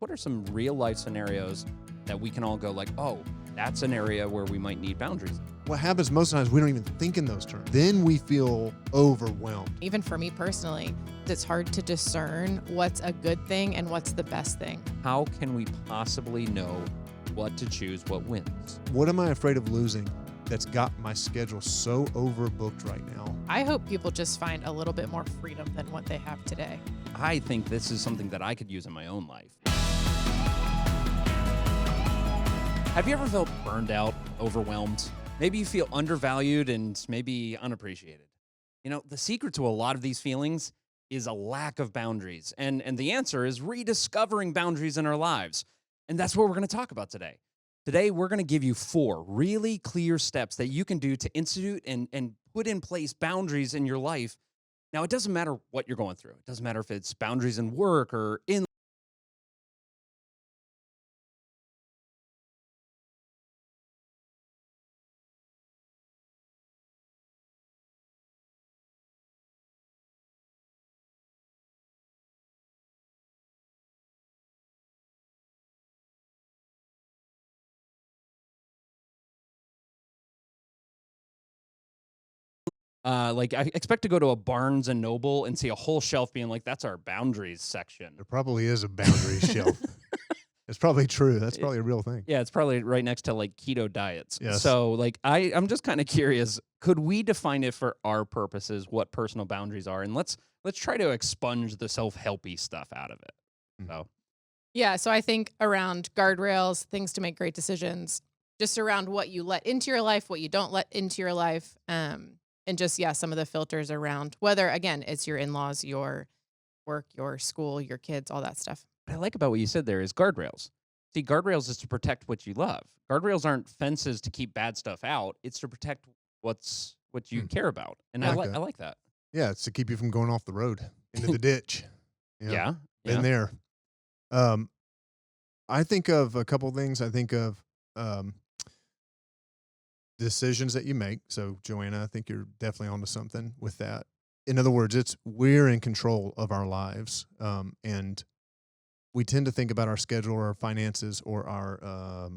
what are some real life scenarios that we can all go like, oh, that's an area where we might need boundaries? What happens most times, we don't even think in those terms. Then we feel overwhelmed. Even for me personally, it's hard to discern what's a good thing and what's the best thing. How can we possibly know what to choose, what wins? What am I afraid of losing that's got my schedule so overbooked right now? I hope people just find a little bit more freedom than what they have today. I think this is something that I could use in my own life. Have you ever felt burned out, overwhelmed? Maybe you feel undervalued and maybe unappreciated. You know, the secret to a lot of these feelings is a lack of boundaries. And the answer is rediscovering boundaries in our lives. And that's what we're going to talk about today. Today, we're going to give you 4 really clear steps that you can do to institute and put in place boundaries in your life. Now, it doesn't matter what you're going through. It doesn't matter if it's boundaries in work or in like I expect to go to a Barnes and Noble and see a whole shelf being like, that's our boundaries section. There probably is a boundary shelf. It's probably true. That's probably a real thing. Yeah, it's probably right next to like keto diets. Yes. So like I'm just kind of curious, could we define it for our purposes what personal boundaries are? And let's try to expunge the self-helpy stuff out of it. So Yeah, so I think around guardrails, things to make great decisions, just around what you let into your life, what you don't let into your life, and just, some of the filters around whether, again, it's your in-laws, your work, your school, your kids, all that stuff. what I like about what you said there is guardrails. See, guardrails is to protect what you love. Guardrails aren't fences to keep bad stuff out. It's to protect what you care about. And I like that. Yeah, it's to keep you from going off the road into the ditch. Yeah. Been there. I think of a couple things. I think of decisions that you make. So, Joanna, I think you're definitely onto something with that. In other words, we're in control of our lives, and we tend to think about our schedule or our finances or our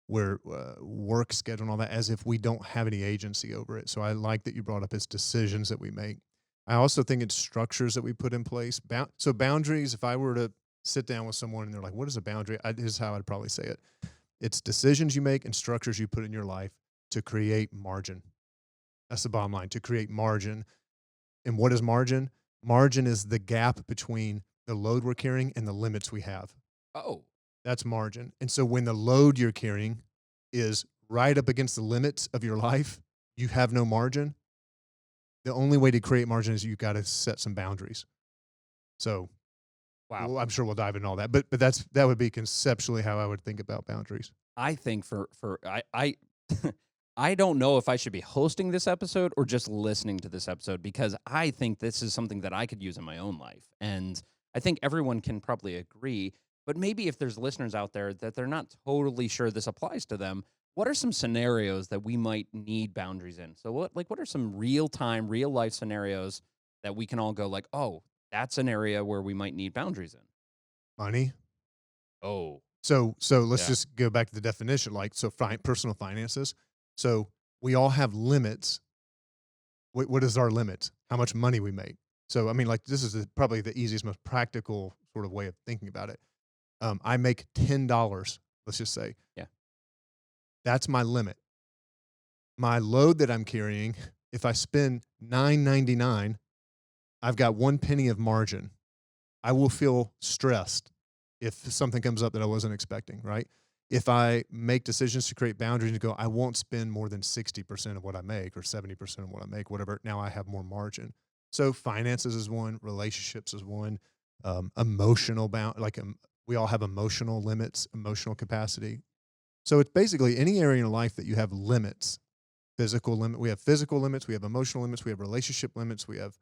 work schedule and all that as if we don't have any agency over it. So I like that you brought up it's decisions that we make. I also think it's structures that we put in place. So boundaries, if I were to sit down with someone and they're like, what is a boundary? This is how I'd probably say it. It's decisions you make and structures you put in your life to create margin. That's the bottom line, to create margin. And what is margin? Margin is the gap between the load we're carrying and the limits we have. Oh. That's margin. And so when the load you're carrying is right up against the limits of your life, you have no margin. The only way to create margin is you've got to set some boundaries. So, Wow. well, I'm sure we'll dive into all that, but that would be conceptually how I would think about boundaries. I think I I don't know if I should be hosting this episode or just listening to this episode because I think this is something that I could use in my own life. And I think everyone can probably agree, but maybe if there's listeners out there that they're not totally sure this applies to them, what are some scenarios that we might need boundaries in? So what are some real life scenarios that we can all go like, oh, that's an area where we might need boundaries in? Money. Oh. So let's just go back to the definition, personal finances. So we all have limits. What is our limits? How much money we make. So, I mean, like this is probably the easiest, most practical sort of way of thinking about it. I make $10, let's just say. Yeah. That's my limit. My load that I'm carrying, if I spend $9.99, I've got 1 penny of margin. I will feel stressed if something comes up that I wasn't expecting, right? If I make decisions to create boundaries and go, I won't spend more than 60% of what I make or 70% of what I make, whatever. Now I have more margin. So finances is one, relationships is one, emotional we all have emotional limits, emotional capacity. So it's basically any area in your life that you have limits, physical limit. We have physical limits, we have emotional limits, we have relationship limits, we have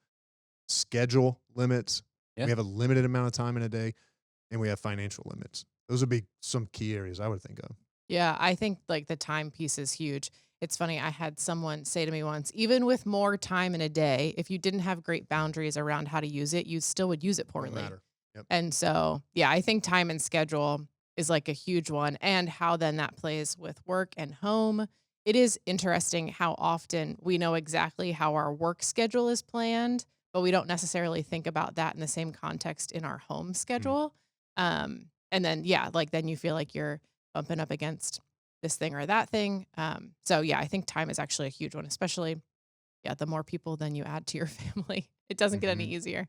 schedule limits, we have a limited amount of time in a day, and we have financial limits. Those would be some key areas I would think of. Yeah, I think like the time piece is huge. It's funny, I had someone say to me once, even with more time in a day, if you didn't have great boundaries around how to use it, you still would use it Wouldn't poorly. matter. Yep. And so, yeah, I think time and schedule is like a huge one, and how then that plays with work and home. It is interesting how often we know exactly how our work schedule is planned, but we don't necessarily think about that in the same context in our home Mm. schedule. And then, yeah, like then you feel like you're bumping up against this thing or that thing. So yeah, I think time is actually a huge one, especially, yeah, the more people then you add to your family, it doesn't get any Mhm. easier.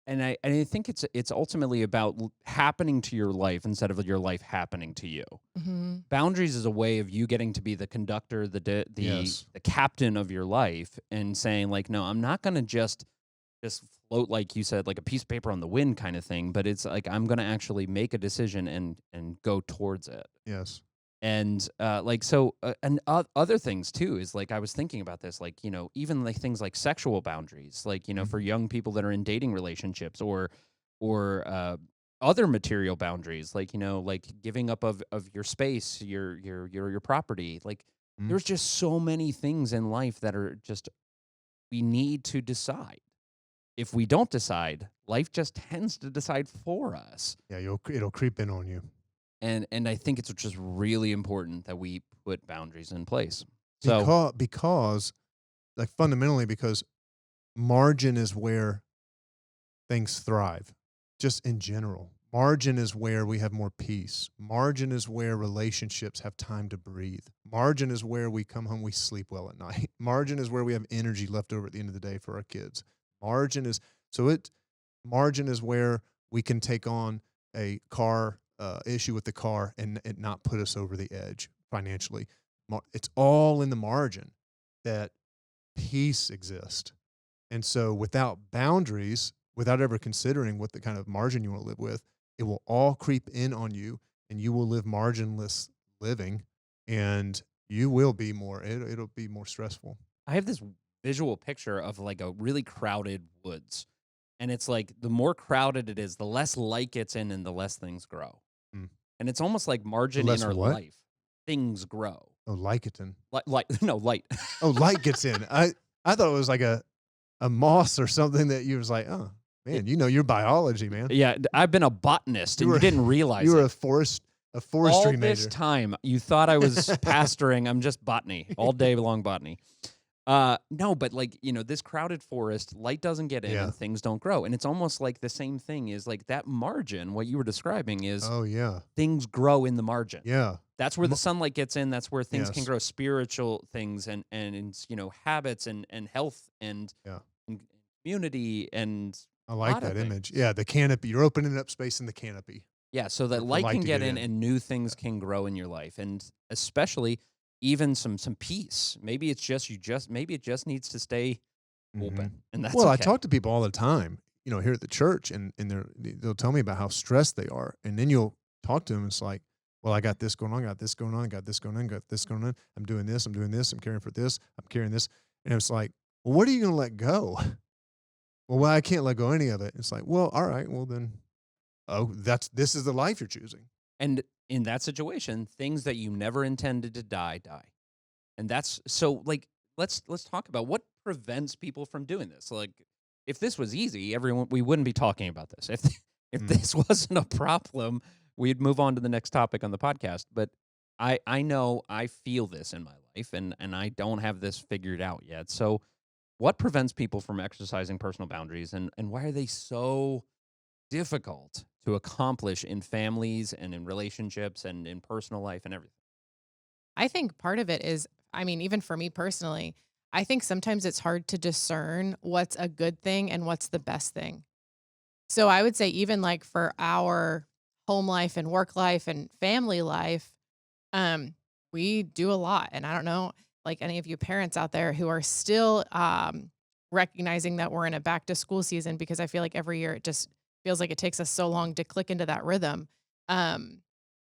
And I think it's ultimately about happening to your life instead of your life happening to you. Hmm. Boundaries is a way of you getting to be the conductor, Yes. the captain of your life, and saying like, no, I'm not going to just float like you said, like a piece of paper on the wind kind of thing. But it's like I'm going to actually make a decision and go towards it. Yes. And like so, and other things too is like I was thinking about this, like even like things like sexual boundaries, like Mhm. for young people that are in dating relationships or other material boundaries, like like giving up of your space, your property. Like Mhm. there's just so many things in life that are just we need to decide. If we don't decide, life just tends to decide for us. Yeah, it'll creep in on you. And I think it's just really important that we put boundaries in place. So Because like fundamentally because margin is where things thrive, just in general. Margin is where we have more peace. Margin is where relationships have time to breathe. Margin is where we come home, we sleep well at night. Margin is where we have energy left over at the end of the day for our kids. Margin is so it margin is where we can take on a car issue with the car and it not put us over the edge financially. It's all in the margin that peace exists. And so without boundaries, without ever considering what the kind of margin you want to live with, it will all creep in on you and you will live marginless living and you will be it'll be more stressful. I have this visual picture of like a really crowded woods. And it's like the more crowded it is, the less light gets in and the less things grow. Mm. And it's almost like The margin in less our what? life. Things grow. Oh, lichen. No, light. Oh, light gets in. I thought it was like a moss or something that you was like, oh man, you know your biology, man. Yeah, I've been a botanist You and were you didn't you realize were it. a All forestry this major. time, you thought I was pastoring. I'm just botany, all day long botany. No, but like, this crowded forest, light doesn't get in Yeah. and things don't grow. And it's almost like the same thing is like that margin, what you were describing is Oh yeah. things grow in the margin. Yeah. That's where the sunlight gets in. That's where things can Yes. grow, spiritual things and habits and health Yeah. and community and I a like lot of that image. things. Yeah, the canopy. You're opening up space in the canopy Yeah, so that for light light can to get get in in. and new things can grow in your life, and especially even some peace. Maybe it's just maybe it just needs to stay Mhm. open, and that's Well, I okay. talk to people all the time, here at the church, and they'll tell me about how stressed they are, and then you'll talk to them. It's like, well, I got this going on, got this going on, got this going on, got this going on. I'm doing this, I'm doing this, I'm caring for this, I'm carrying this, and it's like, well, what are you going to let go? Well, I can't let go any of it. It's like, well, all right, well then, oh, this is the life you're choosing. And in that situation, things that you never intended to die die, and that's so like let's talk about what prevents people from doing this. Like, if this was easy, everyone we wouldn't be talking about this. If Mm. this wasn't a problem, we'd move on to the next topic on the podcast. But I know I feel this in my life, and I don't have this figured out yet. So what prevents people from exercising personal boundaries, and why are they so difficult to accomplish in families and in relationships and in personal life and everything? I think part of it is, I mean, even for me personally, I think sometimes it's hard to discern what's a good thing and what's the best thing. So I would say, even like for our home life and work life and family life, um, we do a lot. And I don't know, like any of you parents out there who are still recognizing that we're in a back to school season, because I feel like every year it just feels like it takes us so long to click into that rhythm. Um,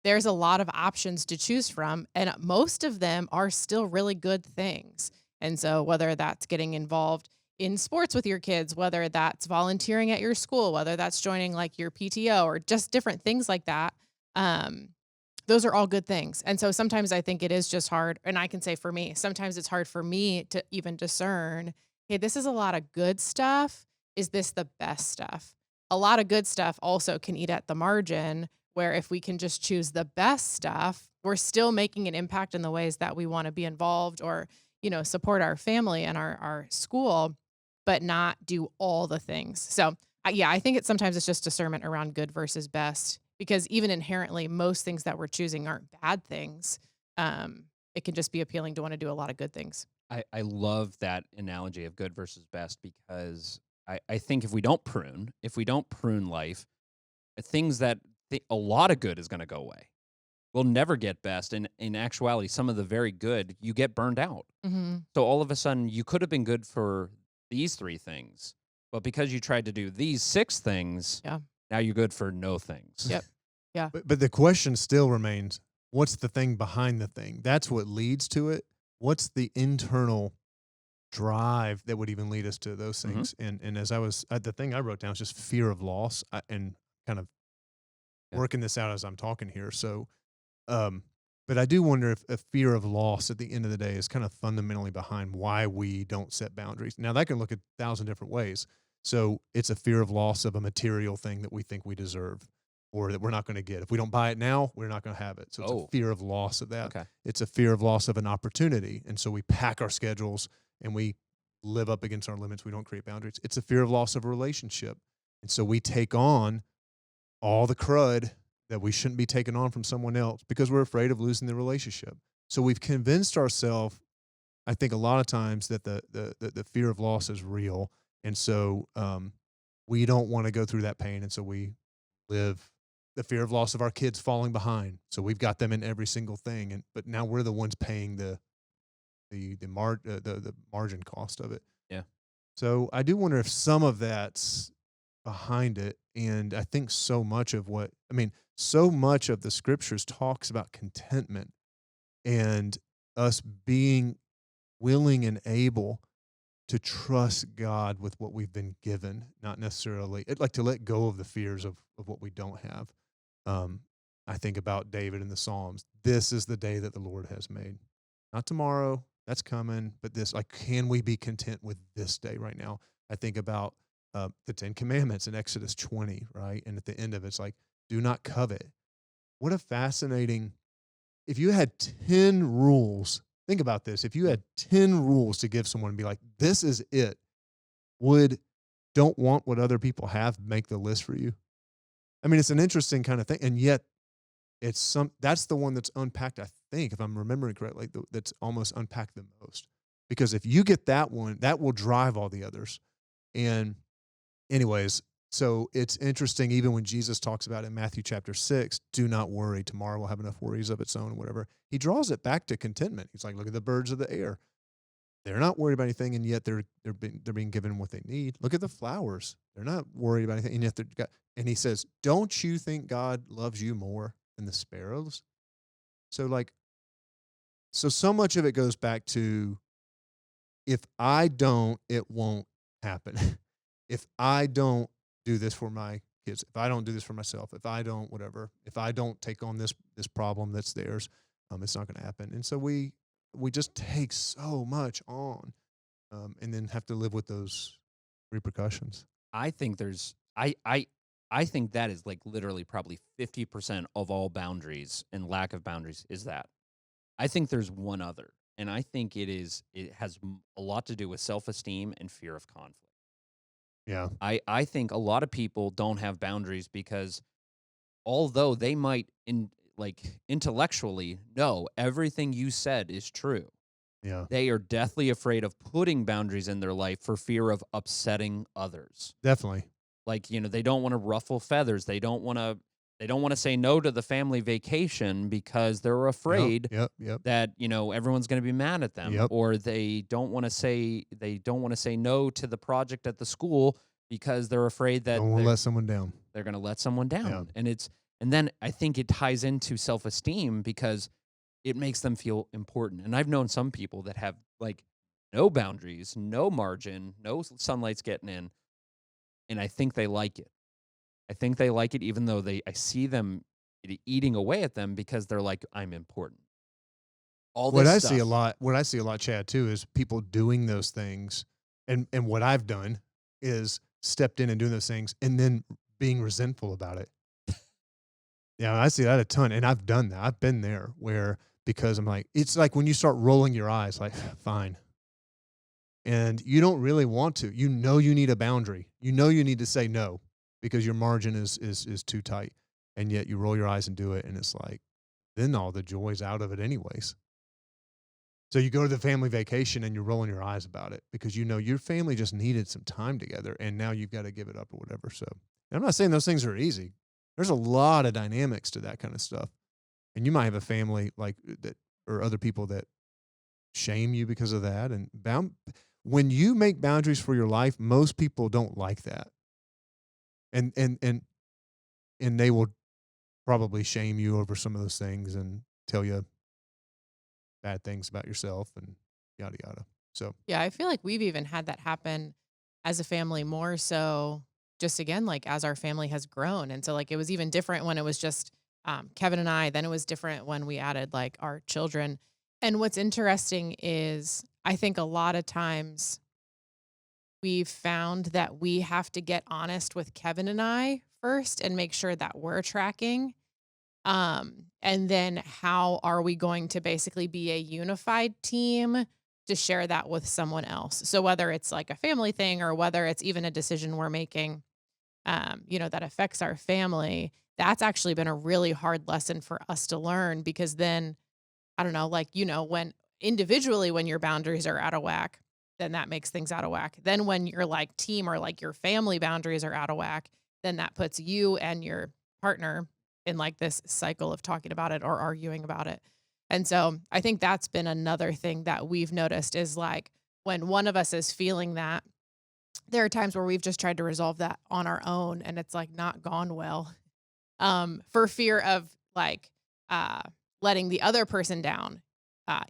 there's a lot of options to choose from, and most of them are still really good things. And so, whether that's getting involved in sports with your kids, whether that's volunteering at your school, whether that's joining like your PTO or just different things like that, um, those are all good things. And so, sometimes I think it is just hard. And I can say for me, sometimes it's hard for me to even discern, hey, this is a lot of good stuff. Is this the best stuff? a lot of good stuff also can eat at the margin, where if we can just choose the best stuff, we're still making an impact in the ways that we want to be involved or, support our family and our school, but not do all the things. So, yeah, I think sometimes it's just discernment around good versus best, because even inherently, most things that we're choosing aren't bad things. It can just be appealing to want to do a lot of good things. I love that analogy of good versus best because I think if we don't prune life, things that a lot of good is going to go away. We'll never get best. And in actuality, some of the very good, you get burned out. Mm-hmm. So all of a sudden, you could have been good for these 3 things, but because you tried to do these 6 things, Yeah. now you're good for no things. Yep. Yeah. But the question still remains, what's the thing behind the thing? That's what leads to it. What's the internal drive that would even lead us to those Mhm. things? And as the thing I wrote down was just fear of loss, and kind of Yeah. working this out as I'm talking here. So, but I do wonder if a fear of loss at the end of the day is kind of fundamentally behind why we don't set boundaries. Now that can look at 1,000 different ways. So it's a fear of loss of a material thing that we think we deserve or that we're not going to get. If we don't buy it now, we're not going to have it. So it's a fear of loss of that. Okay. It's a fear of loss of an opportunity. And so we pack our schedules and we live up against our limits. We don't create boundaries. It's a fear of loss of a relationship. And so we take on all the crud that we shouldn't be taking on from someone else because we're afraid of losing the relationship. So we've convinced ourselves, I think a lot of times, that the fear of loss is real. And so we don't want to go through that pain. And so we live the fear of loss of our kids falling behind. So we've got them in every single thing. But now we're the ones paying the margin cost of it. Yeah. So I do wonder if some of that's behind it. And I think so much of the scriptures talks about contentment and us being willing and able to trust God with what we've been given, not necessarily like to let go of the fears of what we don't have. I think about David in the Psalms. This is the day that the Lord has made. Not tomorrow, that's coming, but this, like, can we be content with this day right now? I think about the 10 Commandments in Exodus 20, right? And at the end of it, it's like, do not covet. What a fascinating, if you had 10 rules, think about this. If you had 10 rules to give someone and be like, this is it, would don't want what other people have make the list for you? I mean, it's an interesting kind of thing. And yet that's the one that's unpacked, I think, if I'm remembering correctly, that's almost unpacked the most. Because if you get that one, that will drive all the others. And anyways, so it's interesting, even when Jesus talks about in Matthew chapter 6, do not worry, tomorrow will have enough worries of its own, whatever. He draws it back to contentment. He's like, look at the birds of the air. They're not worried about anything, and yet they're being given what they need. Look at the flowers. They're not worried about anything, and yet and he says, don't you think God loves you more than the sparrows? So much of it goes back to, if I don't, it won't happen. If I don't do this for my kids, if I don't do this for myself, if I don't whatever, if I don't take on this problem that's theirs, it's not going to happen. And so we just take so much on, and then have to live with those repercussions. I think I think that is like literally probably 50% of all boundaries and lack of boundaries is that. I think there's one other, and I think it has a lot to do with self-esteem and fear of conflict. Yeah. I think a lot of people don't have boundaries because although they might intellectually know everything you said is true, Yeah. they are deathly afraid of putting boundaries in their life for fear of upsetting others. Definitely. Like, they don't want to ruffle feathers. They don't want to say no to the family vacation because they're afraid Yep. that, everyone's going to be mad at them. Yep. Or they don't want to say no to the project at the school because they're afraid that Don't want to let someone down. they're going to let someone down. Yeah. And then I think it ties into self-esteem because it makes them feel important. And I've known some people that have like no boundaries, no margin, no sunlight's getting in. And I think they like it. I think they like it even though I see them eating away at them because they're like, I'm important. What I see a lot, Chad, too, is people doing those things. And what I've done is stepped in and doing those things and then being resentful about it. Yeah, I see that a ton. And I've done that. I've been there where, because I'm like, it's like when you start rolling your eyes, like, fine. And you don't really want to. You know you need a boundary. You know you need to say no because your margin is too tight. And yet you roll your eyes and do it, and it's like, then all the joy's out of it anyways. So you go to the family vacation and you're rolling your eyes about it because you know your family just needed some time together, and now you've got to give it up or whatever. So I'm not saying those things are easy. There's a lot of dynamics to that kind of stuff. And you might have a family like that or other people that shame you because of that. And when you make boundaries for your life, most people don't like that. And they will probably shame you over some of those things and tell you bad things about yourself and yada yada. So Yeah, I feel like we've even had that happen as a family more so just again, like as our family has grown. And so like it was even different when it was just Kevin and I, then it was different when we added like our children. And what's interesting is I think a lot of times we've found that we have to get honest with Kevin and I first and make sure that we're tracking. And then how are we going to basically be a unified team to share that with someone else? So whether it's like a family thing or whether it's even a decision we're making, that affects our family, that's actually been a really hard lesson for us to learn because then, I don't know, like, when individually, when your boundaries are out of whack, then that makes things out of whack. Then when your like team or like your family boundaries are out of whack, then that puts you and your partner in like this cycle of talking about it or arguing about it. And so I think that's been another thing that we've noticed is like when one of us is feeling that, there are times where we've just tried to resolve that on our own and it's like not gone well. For fear of like uh letting the other person down,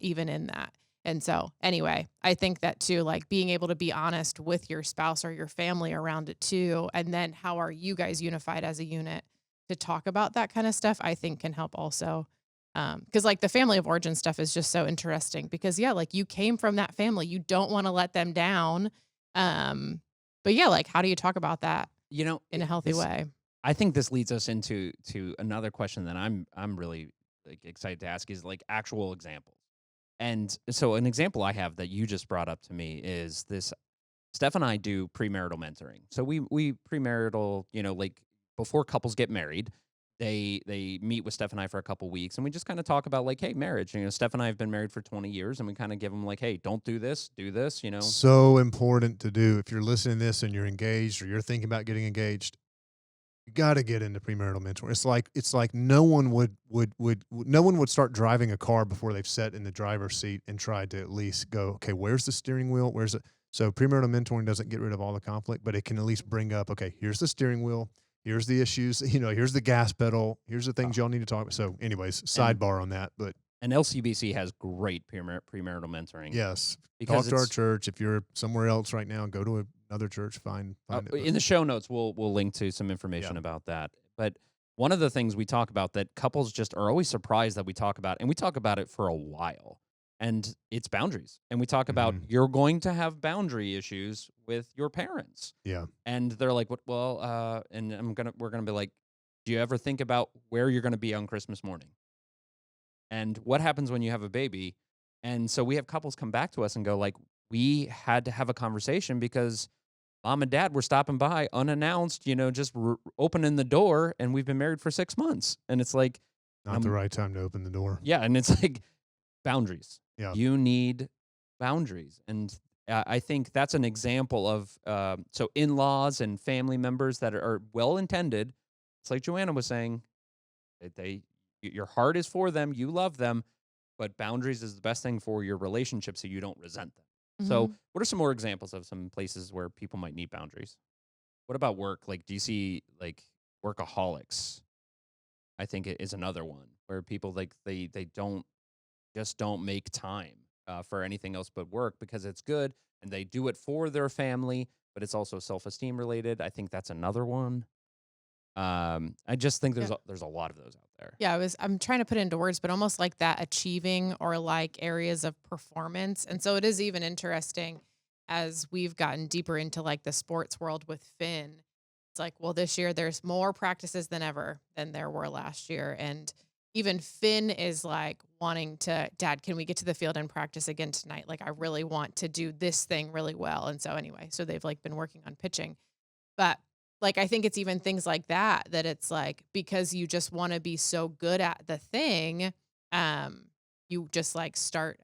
even in that. And so anyway, I think that too, like being able to be honest with your spouse or your family around it too. And then how are you guys unified as a unit to talk about that kind of stuff, I think can help also. Cause like the family of origin stuff is just so interesting because yeah, like you came from that family, you don't want to let them down. But yeah, like how do you talk about that in a healthy way? I think this leads us into another question that I'm really like excited to ask is like actual examples. And so an example I have that you just brought up to me is this. Steph and I do premarital mentoring. So we premarital, like before couples get married, they meet with Steph and I for a couple weeks, and we just kind of talk about like, hey, marriage. Steph and I have been married for 20 years, and we kind of give them like, hey, don't do this, do this. so important to do. If you're listening to this and you're engaged or you're thinking about getting engaged, you got to get into premarital mentoring. It's like no one would start driving a car before they've sat in the driver's seat and tried to at least go, okay, where's the steering wheel? Where's it? So premarital mentoring doesn't get rid of all the conflict, but it can at least bring up, okay, here's the steering wheel. Here's the issues, here's the gas pedal. Here's the things y'all need to talk about. So anyways, sidebar on that, but. And LCBC has great premarital mentoring. Yes. Because talk to our church. If you're somewhere else right now, go to another church, find it. In the show notes, we'll link to some information about that. But one of the things we talk about that couples just are always surprised that we talk about, and we talk about it for a while, and it's boundaries. And we talk about you're going to have boundary issues with your parents. Yeah. And they're like, "What? Well," and we're gonna be like, "Do you ever think about where you're gonna be on Christmas morning? And what happens when you have a baby?" And so we have couples come back to us and go like, we had to have a conversation because mom and dad were stopping by unannounced, just opening the door, and we've been married for 6 months. And it's like, not the right time to open the door. Yeah. And it's like boundaries. Yeah. You need boundaries. And I think that's an example of, so in-laws and family members that are well-intended. It's like Joanna was saying, your heart is for them, you love them, but boundaries is the best thing for your relationship so you don't resent them. Mm-hmm. So what are some more examples of some places where people might need boundaries? What about work? Like, do you see like workaholics? I think it is another one where people like they don't make time for anything else but work because it's good and they do it for their family, but it's also self-esteem related. I think that's another one. I just think there's a lot of those out there. Yeah, I'm trying to put it into words, but almost like that achieving or like areas of performance. And so it is even interesting. as we've gotten deeper into like the sports world with Finn, it's like, well, this year there's more practices than ever than there were last year. And even Finn is like wanting to, Dad, can we get to the field and practice again tonight? Like, I really want to do this thing really well. And so anyway, so they've like been working on pitching. But like, I think it's even things like that, that it's like, because you just want to be so good at the thing, you just like start,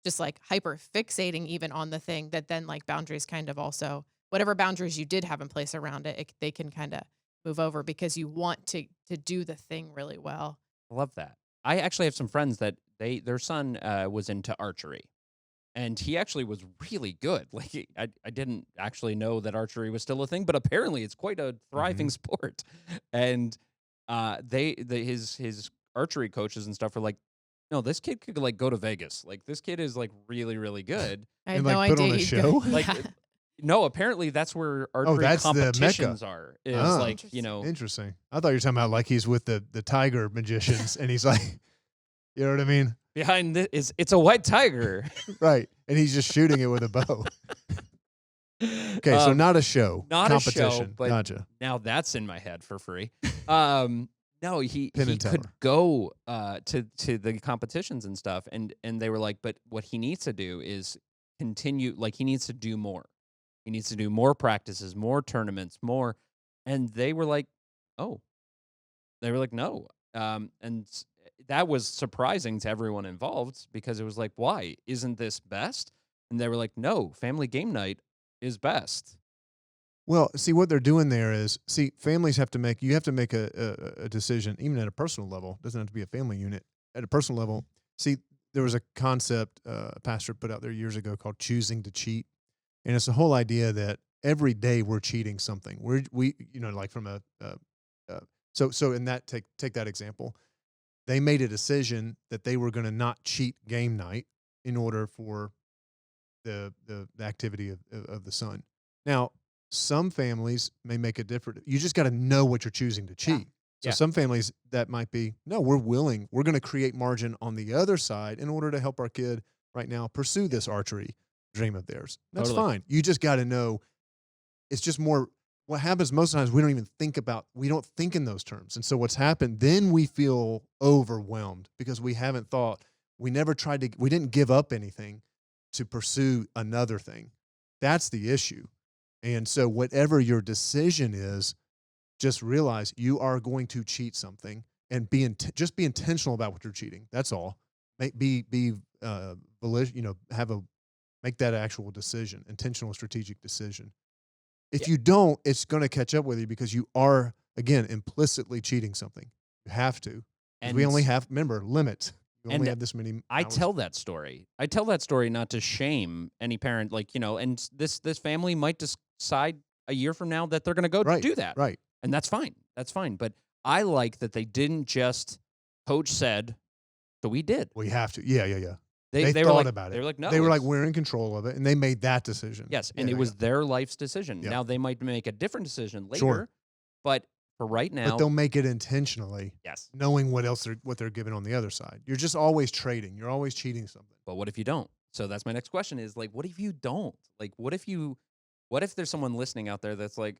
just like hyper fixating even on the thing, that then like boundaries kind of also, whatever boundaries you did have in place around it, they can kind of move over because you want to do the thing really well. I love that. I actually have some friends that their son was into archery, and he actually was really good. Like I didn't actually know that archery was still a thing, but apparently it's quite a thriving sport. And his archery coaches and stuff were like, no, this kid could like go to Vegas. Like this kid is like really, really good. I had And, no like, put on idea a he'd show? go- Like yeah. no, apparently that's where archery that's the Mecca. competitions are. Is Oh. like, you know, Interesting. I thought you were talking about like he's with the tiger magicians and he's like, you know what I mean? behind this it's a white tiger. Right. And he's just shooting it with a bow. Okay, so not a show. not a show, competition. but Gotcha. now that's in my head for free. No, he Penn and could Teller. go to the competitions and stuff, and they were like, but what he needs to do is continue. Like he needs to do more. He needs to do more practices, more tournaments, more. And they were like, oh, they were like, no. That was surprising to everyone involved because it was like, why isn't this best? And they were like, no, family game night is best. Well, see what they're doing there is, families have to make, you have to make a decision, even at a personal level. It doesn't have to be a family unit. At a personal level, see, there was a concept a pastor put out there years ago called choosing to cheat. And it's the whole idea that every day we're cheating something. We like from so in that, take that example. They made a decision that they were going to not cheat game night in order for the activity of the son. Now, some families may make a different. You just got to know what you're choosing to cheat. So Yeah. some families that might be, no, we're willing. We're going to create margin on the other side in order to help our kid right now pursue this archery dream of theirs. That's Totally. fine. You just got to know. It's just more. What happens most times, we don't even think about. We don't think in those terms. And so what's happened? Then we feel overwhelmed because we haven't thought. We never tried to. We didn't give up anything to pursue another thing. That's the issue. And so whatever your decision is, just realize you are going to cheat something and just be intentional about what you're cheating. That's all. Make that actual decision, intentional strategic decision. If you don't, it's going to catch up with you because you are, again, implicitly cheating something. You have to. And we only have, remember, limits. We only have this many I hours. tell that story. I tell that story not to shame any parent, like, and this family might decide a year from now that they're going to go do that. Right. And that's fine. That's fine. But I like that they didn't just, coach said, so we did. We have to. Yeah. They thought were like, about it. They were like, no. They were like, we're in control of it. And they made that decision. Yes. Yeah, And it was their life's decision. Yeah. Now they might make a different decision later. Sure. But for right now. But they'll make it intentionally. Yes. Knowing what they're giving on the other side. You're just always trading. You're always cheating something. But what if you don't? So that's my next question is like, what if you don't? Like, what if there's someone listening out there that's like,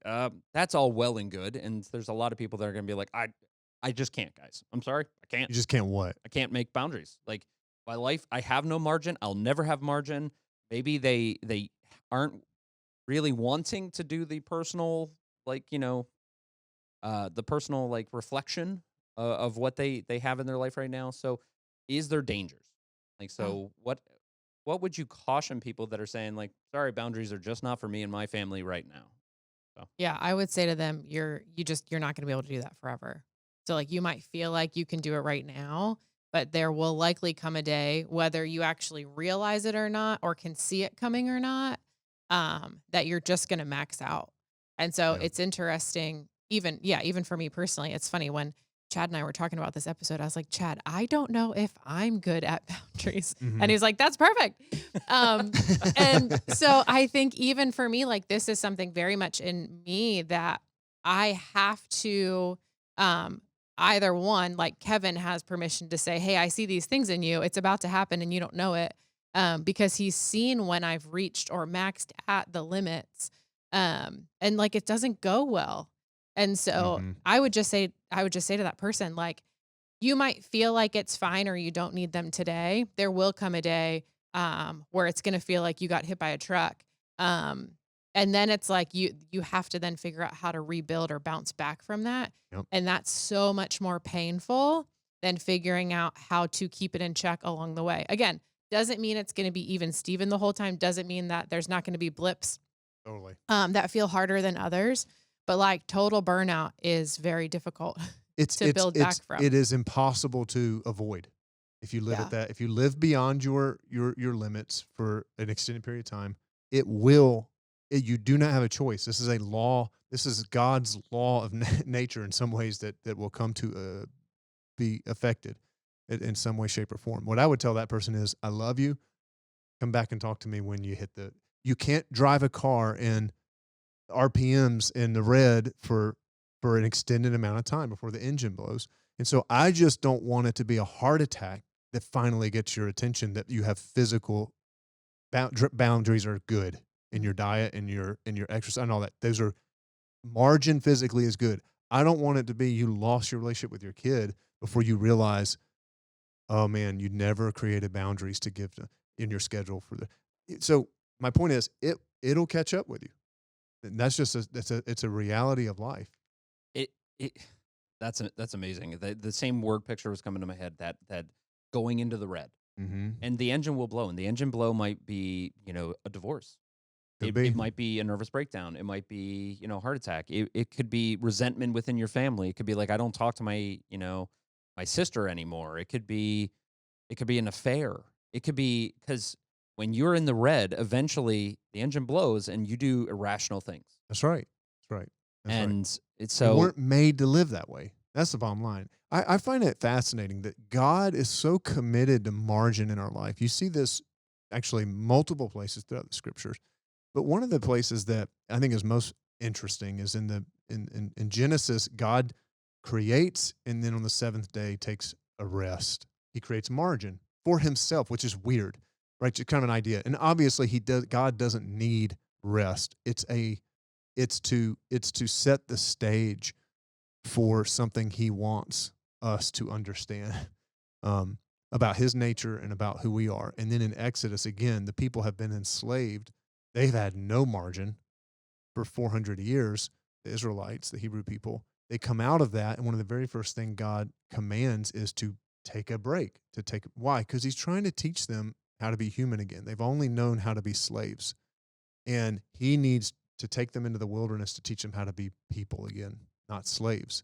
that's all well and good. And there's a lot of people that are going to be like, I just can't, guys. I'm sorry. I can't. You just can't what? I can't make boundaries. Like my life, I have no margin. I'll never have margin. Maybe they aren't really wanting to do the personal, reflection of what they have in their life right now. So is there dangers? Like, so what would you caution people that are saying like, sorry, boundaries are just not for me and my family right now? So. Yeah, I would say to them, you're not going to be able to do that forever. So like you might feel like you can do it right now, but there will likely come a day, whether you actually realize it or not, or can see it coming or not, that you're just going to max out. And so it's interesting, even for me personally, it's funny when Chad and I were talking about this episode, I was like, Chad, I don't know if I'm good at boundaries. Mm-hmm. And he's like, that's perfect. And so I think even for me, like this is something very much in me that I have to, either one, like Kevin has permission to say, hey, I see these things in you. It's about to happen and you don't know it. because he's seen when I've reached or maxed at the limits, and like it doesn't go well. And so Mm-hmm. I would just say to that person, like, you might feel like it's fine or you don't need them today. There will come a day where it's going to feel like you got hit by a truck. Um, and then it's like you have to then figure out how to rebuild or bounce back from that. Yep. And that's so much more painful than figuring out how to keep it in check along the way. Again, doesn't mean it's going to be even Steven the whole time. Doesn't mean that there's not going to be blips Totally. that feel harder than others. But like total burnout is very difficult to build back from. It is impossible to avoid if you live Yeah. at that. If you live beyond your limits for an extended period of time, it will. You do not have a choice. This is a law. This is God's law of nature in some ways that will come to be affected in some way, shape, or form. What I would tell that person is, I love you. Come back and talk to me when you hit the. You can't drive a car in RPMs in the red for an extended amount of time before the engine blows. And so I just don't want it to be a heart attack that finally gets your attention, that you have physical boundaries are good in your diet and your exercise and all that. Those are margin physically is good. I don't want it to be you lost your relationship with your kid before you realize, oh man, you never created boundaries to give in your schedule for the. So my point is, it'll catch up with you. And that's just it's a reality of life. It that's amazing. The same word picture was coming to my head, that going into the red, Mm-hmm. and the engine will blow, and the engine blow might be, a divorce. It might be a nervous breakdown. It might be, a heart attack. It could be resentment within your family. It could be like, I don't talk to my, my sister anymore. It could be an affair. It could be because when you're in the red, eventually the engine blows and you do irrational things. That's right. That's right. That's right. And it's We so weren't made to live that way. That's the bottom line. I find it fascinating that God is so committed to margin in our life. You see this actually multiple places throughout the scriptures. But one of the places that I think is most interesting is in Genesis. God creates, and then on the seventh day takes a rest. He creates margin for himself, which is weird, right? Just kind of an idea. And obviously God doesn't need rest. It's to set the stage for something he wants us to understand about his nature and about who we are. And then in Exodus, again, the people have been enslaved. They've had no margin for 400 years, the Israelites, the Hebrew people. They come out of that, and one of the very first things God commands is to take a break. Why? Because he's trying to teach them how to be human again. They've only known how to be slaves. And he needs to take them into the wilderness to teach them how to be people again, not slaves.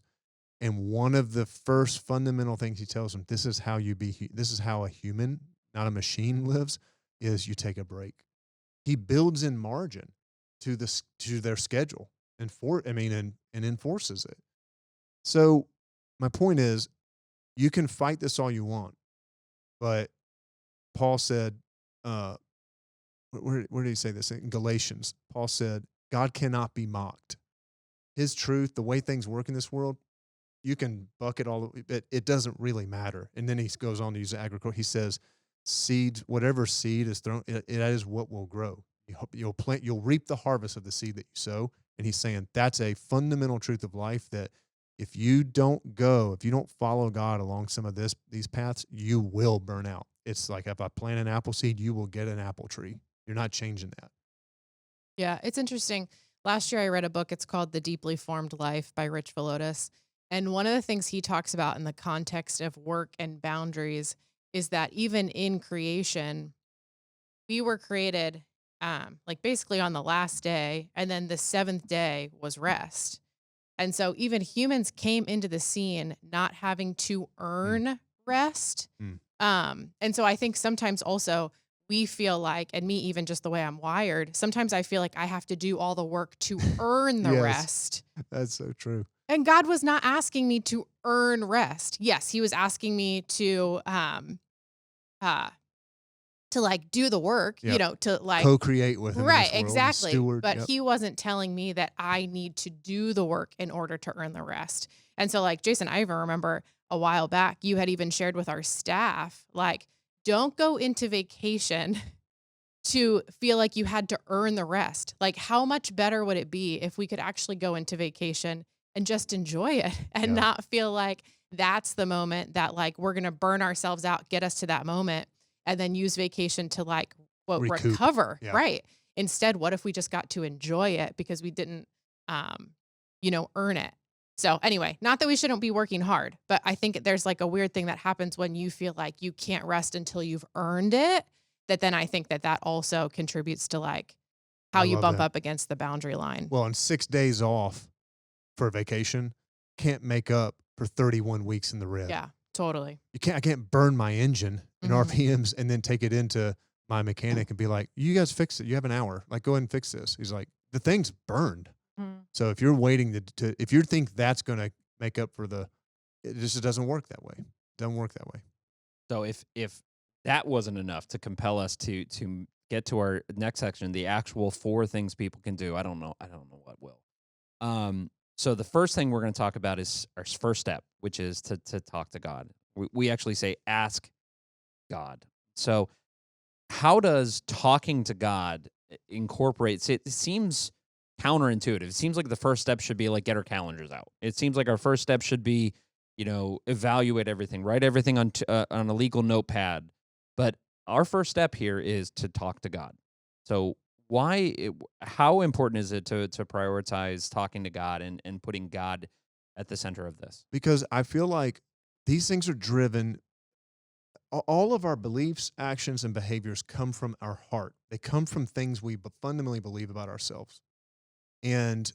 And one of the first fundamental things he tells them, this is how a human, not a machine, lives, is you take a break. He builds in margin to their schedule and enforces it. So my point is, you can fight this all you want, but Paul said, where did he say this? In Galatians, Paul said, God cannot be mocked. His truth, the way things work in this world, you can bucket all of it. It doesn't really matter. And then he goes on to use agriculture. He says, whatever seed is thrown, that is what will grow. You'll reap the harvest of the seed that you sow. And he's saying that's a fundamental truth of life, that if you don't follow God along some of these paths, you will burn out. It's like if I plant an apple seed, you will get an apple tree. You're not changing that. Yeah, it's interesting. Last year I read a book. It's called The Deeply Formed Life by Rich Villodas. And one of the things he talks about in the context of work and boundaries is that even in creation, we were created like basically on the last day, and then the seventh day was rest. And so even humans came into the scene not having to earn rest. And so I think sometimes also we feel like, and me, even just the way I'm wired, sometimes I feel like I have to do all the work to earn the Yes. rest. That's so true. And God was not asking me to earn rest. Yes, he was asking me to like do the work, Yep. to like Co-create with him. right, in this world, exactly. Steward. But Yep. he wasn't telling me that I need to do the work in order to earn the rest. And so like Jason, I even remember a while back, you had even shared with our staff, like, don't go into vacation to feel like you had to earn the rest. Like, how much better would it be if we could actually go into vacation and just enjoy it and Yeah. not feel like that's the moment that like we're going to burn ourselves out, get us to that moment, and then use vacation to like, quote, Recoup. recover. Yeah. Right. Instead, what if we just got to enjoy it because we didn't, um, earn it? So anyway, not that we shouldn't be working hard, but I think there's like a weird thing that happens when you feel like you can't rest until you've earned it, that then I think that that also contributes to like how I you love bump that. up against the boundary line. Well, and 6 days off for a vacation can't make up for 31 weeks in the red. Yeah, totally. I can't burn my engine in Mhm. RPMs and then take it into my mechanic and be like, "You guys fix it. You have an hour. Like, go ahead and fix this." He's like, "The thing's burned." Mhm. So if you're waiting to if you think that's going to make up for it just doesn't work that way. Doesn't work that way. So if that wasn't enough to compel us to get to our next section, the actual 4 things people can do, I don't know what will. So the first thing we're going to talk about is our first step, which is to talk to God. We actually say ask God. So how does talking to God incorporate? It seems counterintuitive. It seems like the first step should be like get our calendars out. It seems like our first step should be, evaluate everything, write everything on a legal notepad. But our first step here is to talk to God. So how important is it to prioritize talking to God and putting God at the center of this? Because I feel like these things are driven all of our beliefs, actions, and behaviors come from our heart. They come from things we fundamentally believe about ourselves. And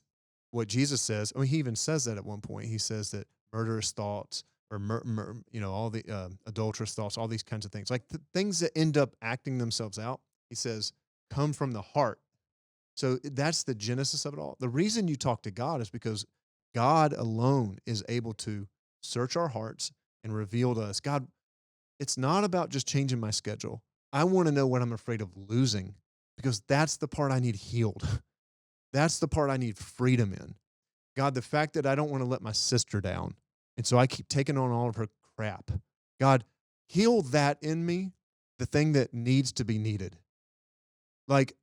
what Jesus says, I mean, he even says that at one point. He says that murderous thoughts or, all the adulterous thoughts, all these kinds of things, like things that end up acting themselves out, he says, come from the heart. So that's the genesis of it all. The reason you talk to God is because God alone is able to search our hearts and reveal to us, God, it's not about just changing my schedule. I want to know what I'm afraid of losing because that's the part I need healed. That's the part I need freedom in. God, the fact that I don't want to let my sister down. And so I keep taking on all of her crap. God, heal that in me, the thing that needs to be needed. Like,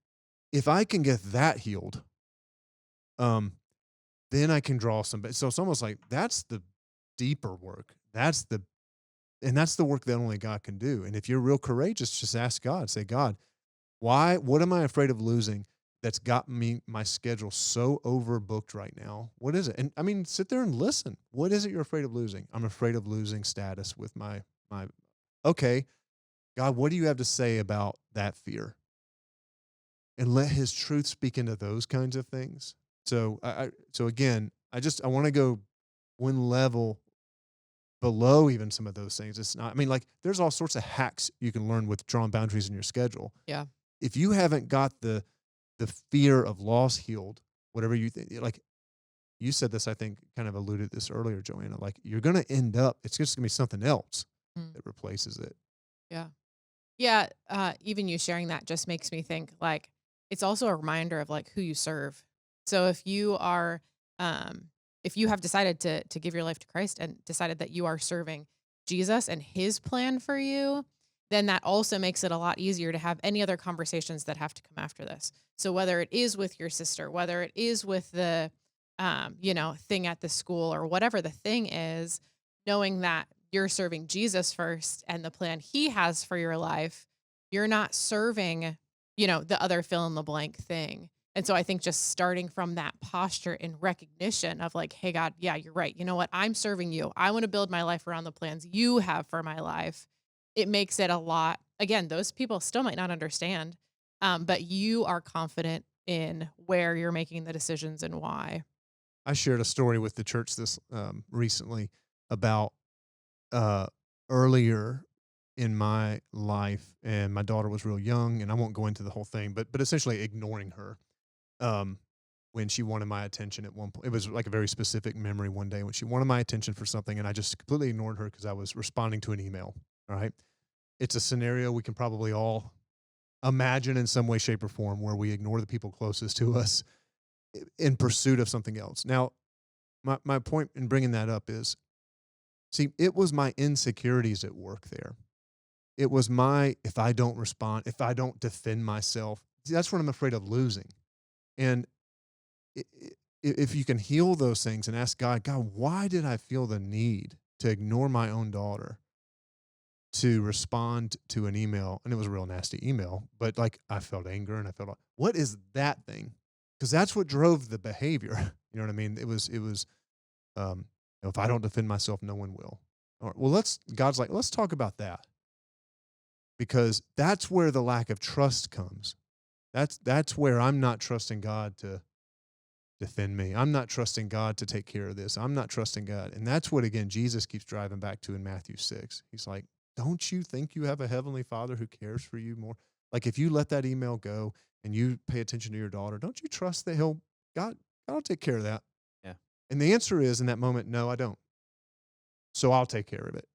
if I can get that healed, then I can draw some. So it's almost like that's the deeper work. That's the work that only God can do. And if you're real courageous, just ask God. Say, God, what am I afraid of losing that's got my schedule so overbooked right now? What is it? And I mean, sit there and listen. What is it you're afraid of losing? I'm afraid of losing status with my okay, God, what do you have to say about that fear? And let his truth speak into those kinds of things. So so again, I want to go one level below even some of those things. It's not, I mean, like there's all sorts of hacks you can learn with drawing boundaries in your schedule. Yeah. If you haven't got the fear of loss healed, whatever you think, like you said this, I think kind of alluded this earlier, Joanna, like you're going to end up, it's just going to be something else Mm. that replaces it. Yeah. Yeah. Even you sharing that just makes me think like it's also a reminder of like who you serve. So if you have decided to give your life to Christ and decided that you are serving Jesus and his plan for you, then that also makes it a lot easier to have any other conversations that have to come after this. So whether it is with your sister, whether it is with the thing at the school or whatever the thing is, knowing that you're serving Jesus first and the plan he has for your life, you're not serving, the other fill in the blank thing. And so I think just starting from that posture in recognition of like, hey, God, yeah, you're right. You know what? I'm serving you. I want to build my life around the plans you have for my life. It makes it a lot. Again, those people still might not understand, but you are confident in where you're making the decisions and why. I shared a story with the church this recently about uh, earlier in my life, and my daughter was real young, and I won't go into the whole thing, but essentially ignoring her um, when she wanted my attention at one point. It was like a very specific memory one day when she wanted my attention for something, and I just completely ignored her because I was responding to an email. All right, it's a scenario we can probably all imagine in some way, shape, or form where we ignore the people closest to us in pursuit of something else. Now, my point in bringing that up is, see, it was my insecurities at work there. It was if I don't respond, if I don't defend myself, see, that's what I'm afraid of losing. And if you can heal those things and ask God, why did I feel the need to ignore my own daughter, to respond to an email? And it was a real nasty email, but like I felt anger and I felt, what is that thing? Because that's what drove the behavior. You know what I mean? Um, if I don't defend myself, no one will. All right, well, God's like, let's talk about that, because that's where the lack of trust comes. That's where I'm not trusting God to defend me. I'm not trusting God to take care of this. I'm not trusting God. And that's what, again, Jesus keeps driving back to in Matthew 6. He's like, don't you think you have a heavenly Father who cares for you more? Like, if you let that email go and you pay attention to your daughter, don't you trust that God will take care of that? Yeah. And the answer is, in that moment, no, I don't. So I'll take care of it.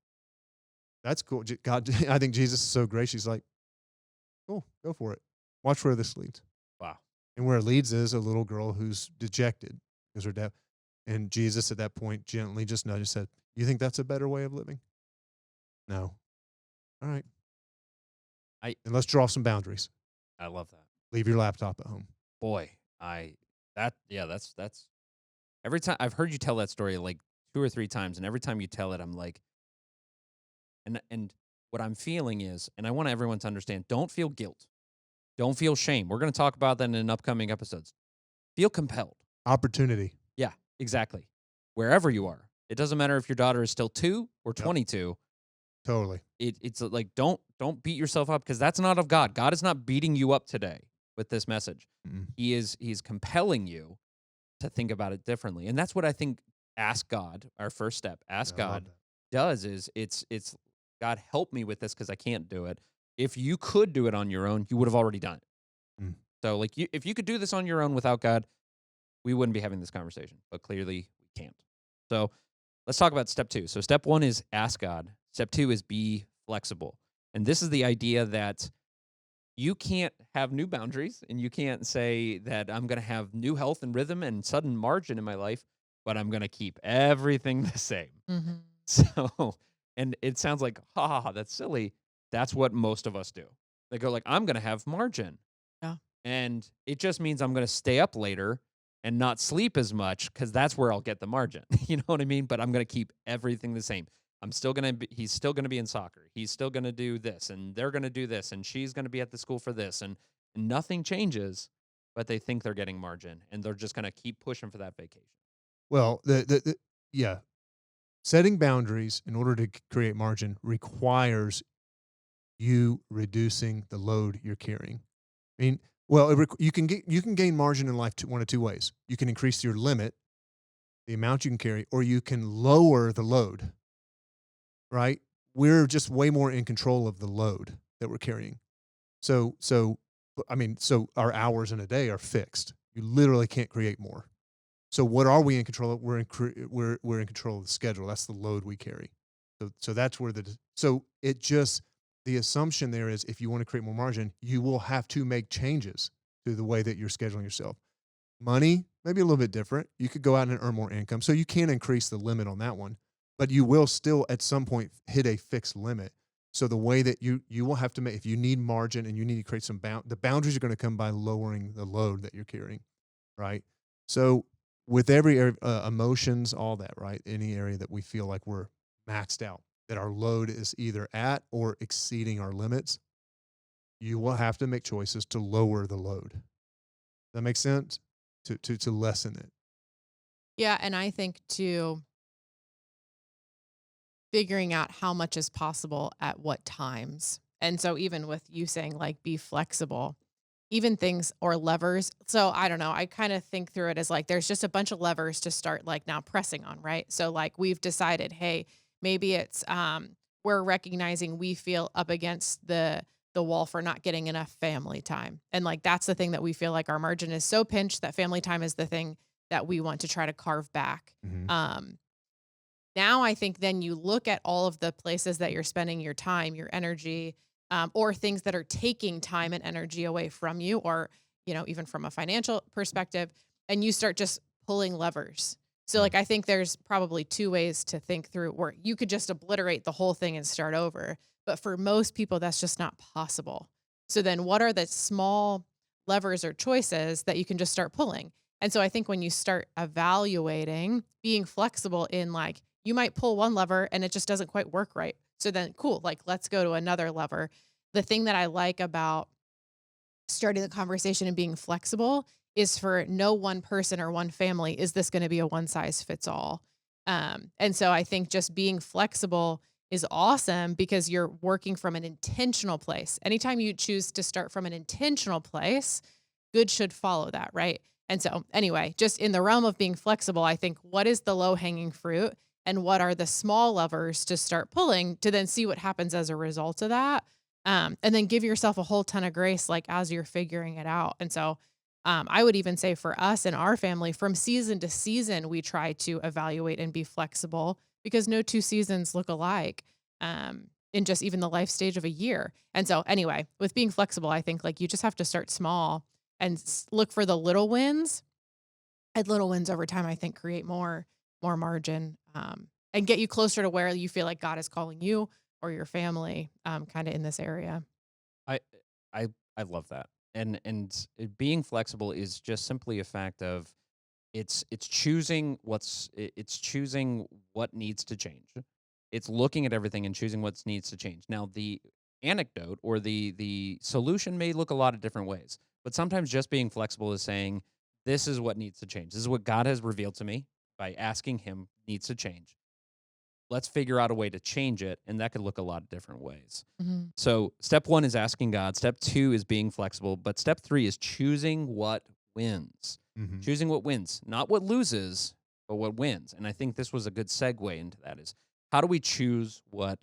That's cool. God, I think Jesus is so gracious. He's like, cool, go for it. Watch where this leads. Wow. And where it leads is a little girl who's dejected because her dad. And Jesus at that point gently just nudged and said, you think that's a better way of living? No. All right. And let's draw some boundaries. I love that. Leave your laptop at home. Boy, that's every time I've heard you tell that story like 2 or 3 times, and every time you tell it, I'm like, and what I'm feeling is, and I want everyone to understand, don't feel guilt. Don't feel shame. We're going to talk about that in upcoming episodes. Feel compelled. Opportunity. Yeah, exactly. Wherever you are. It doesn't matter if your daughter is still 2 or 22. Totally. It's like, don't beat yourself up, because that's not of God. God is not beating you up today with this message. Mm-mm. He's compelling you to think about it differently. And that's what I think ask God, our first step, ask God does, is it's God, help me with this because I can't do it. If you could do it on your own, you would have already done it. Mm. So like if you could do this on your own without God, we wouldn't be having this conversation, but clearly we can't. So let's talk about step 2. So step 1 is ask God. Step 2 is be flexible. And this is the idea that you can't have new boundaries, and you can't say that I'm going to have new health and rhythm and sudden margin in my life, but I'm going to keep everything the same. Mm-hmm. So, and it sounds like, that's silly. That's what most of us do. They go like, I'm going to have margin. Yeah. And it just means I'm going to stay up later and not sleep as much, because that's where I'll get the margin. You know what I mean? But I'm going to keep everything the same. He's still going to be in soccer. He's still going to do this, and they're going to do this, and she's going to be at the school for this, and nothing changes, but they think they're getting margin, and they're just going to keep pushing for that vacation. Well, yeah, setting boundaries in order to create margin requires you reducing the load you're carrying. I mean, well, you can gain margin in life one of 2 ways. You can increase your limit, the amount you can carry, or you can lower the load. Right? We're just way more in control of the load that we're carrying. So our hours in a day are fixed. You literally can't create more. So what are we in control of? We're in control of the schedule. That's the load we carry. So that's where the assumption there is, if you want to create more margin, you will have to make changes to the way that you're scheduling yourself. Money, maybe a little bit different. You could go out and earn more income. So you can increase the limit on that one, but you will still at some point hit a fixed limit. So the way that you will have to make, if you need margin and you need to create the boundaries are going to come by lowering the load that you're carrying, right? So with every area, emotions, all that, right? Any area that we feel like we're maxed out, that our load is either at or exceeding our limits, you will have to make choices to lower the load. Does that make sense? To lessen it. Yeah, and I think too, figuring out how much is possible at what times. And so even with you saying like be flexible, even things or levers. So I don't know, I kind of think through it as like there's just a bunch of levers to start like now pressing on, right? So like we've decided, hey, maybe it's we're recognizing we feel up against the wall for not getting enough family time. And like that's the thing that we feel like our margin is so pinched that family time is the thing that we want to try to carve back. Mm-hmm. Now I think then you look at all of the places that you're spending your time, your energy, or things that are taking time and energy away from you, or, you know, even from a financial perspective, and you start just pulling levers. So like I think there's probably two ways to think through where you could just obliterate the whole thing and start over. But for most people, that's just not possible. So then what are the small levers or choices that you can just start pulling? And so I think when you start evaluating, being flexible in like, you might pull one lever and it just doesn't quite work right. So then cool, like let's go to another lever. The thing that I like about starting the conversation and being flexible is for no one person or one family is this going to be a one size fits all. And so I think just being flexible is awesome because you're working from an intentional place. Anytime you choose to start from an intentional place, good should follow that, right? And so anyway, just in the realm of being flexible, I think what is the low hanging fruit and what are the small levers to start pulling to then see what happens as a result of that. And then give yourself a whole ton of grace, like as you're figuring it out. And so, I would even say for us and our family, from season to season, we try to evaluate and be flexible because no two seasons look alike, in just even the life stage of a year. And so, anyway, with being flexible, I think like you just have to start small and look for the little wins. And little wins over time, I think, create more margin, and get you closer to where you feel like God is calling you or your family, kind of in this area. I I I love that. Being flexible is just simply a fact of it's choosing it's choosing what needs to change. It's looking at everything and choosing what needs to change. Now the anecdote or the solution may look a lot of different ways, but sometimes just being flexible is saying this is what needs to change. This is what God has revealed to me by asking him needs to change. Let's figure out a way to change it, and that could look a lot of different ways. Mhm. So, step 1 is asking God, step 2 is being flexible, but step 3 is choosing what wins. Mhm. Choosing what wins, not what loses, but what wins. And I think this was a good segue into that is how do we choose what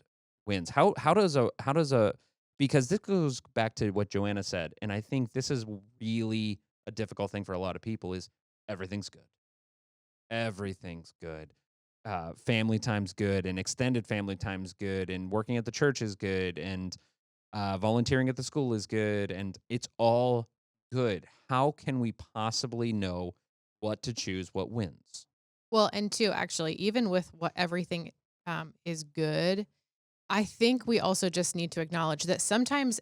wins? How does a because this goes back to what Joanna said, and I think this is really a difficult thing for a lot of people is everything's good. Everything's good. Family time's good, and extended family time's good, and working at the church is good, and volunteering at the school is good, and it's all good. How can we possibly know what to choose, what wins? Well, and two, actually, even with what everything is good, I think we also just need to acknowledge that sometimes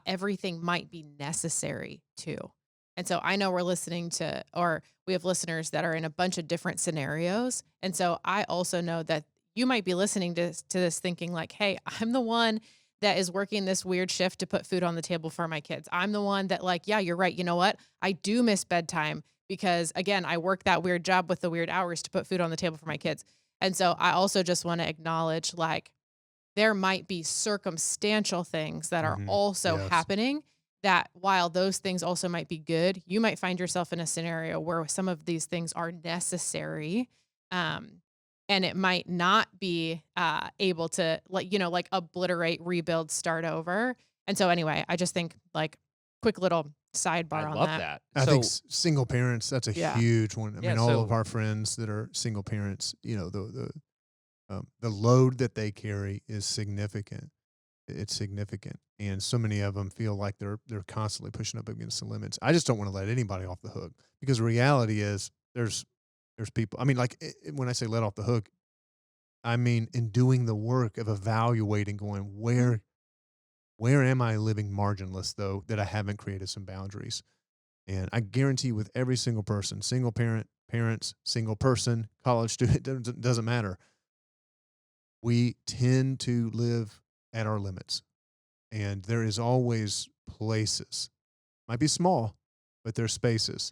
everything might be necessary too. And so I know we're listening to, or we have listeners that are in a bunch of different scenarios. And so I also know that you might be listening to this thinking, like, hey, I'm the one that is working this weird shift to put food on the table for my kids. I'm the one that, like, yeah, you're right. You know what? I do miss bedtime because, again, I work that weird job with the weird hours to put food on the table for my kids. And so I also just want to acknowledge, like, there might be circumstantial things that are Mhm. also Yes. happening that while those things also might be good, you might find yourself in a scenario where some of these things are necessary. Um, and it might not be able to like, like obliterate, rebuild, start over. And so anyway, I just think like quick little I sidebar on love that. that. I think So, single parents, that's a Yeah. huge one. I yeah, mean, all of so our friends that are single parents, the load that they carry is significant. It's significant, and so many of them feel like they're constantly pushing up against the limits. I just don't want to let anybody off the hook because the reality is there's people. I mean, like when I say let off the hook, I mean in doing the work of evaluating, going where am I living marginless though that I haven't created some boundaries. And I guarantee with every single person, single parent, parents, single person, college student, doesn't matter. We tend to live at our limits. And there is always places, might be small, but there's spaces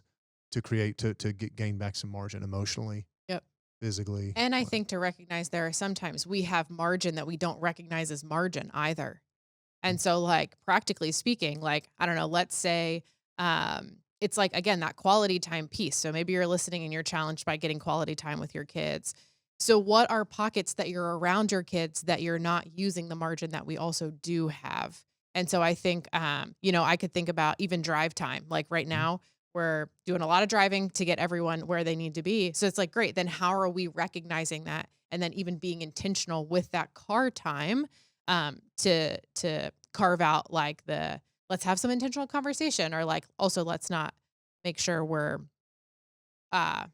to create, gain back some margin emotionally, Yep. physically. And I think to recognize there are sometimes we have margin that we don't recognize as margin either. And so, like, practically speaking, like, I don't know, let's say it's like, again, that quality time piece. So maybe you're listening and you're challenged by getting quality time with your kids. So, what are pockets that you're around your kids that you're not using the margin that we also do have? And so, I think, I could think about even drive time. Like right Mhm. now, we're doing a lot of driving to get everyone where they need to be. So, it's like, great. Then, how are we recognizing that? And then, even being intentional with that car time to carve out like the let's have some intentional conversation or like also let's not make sure we're uh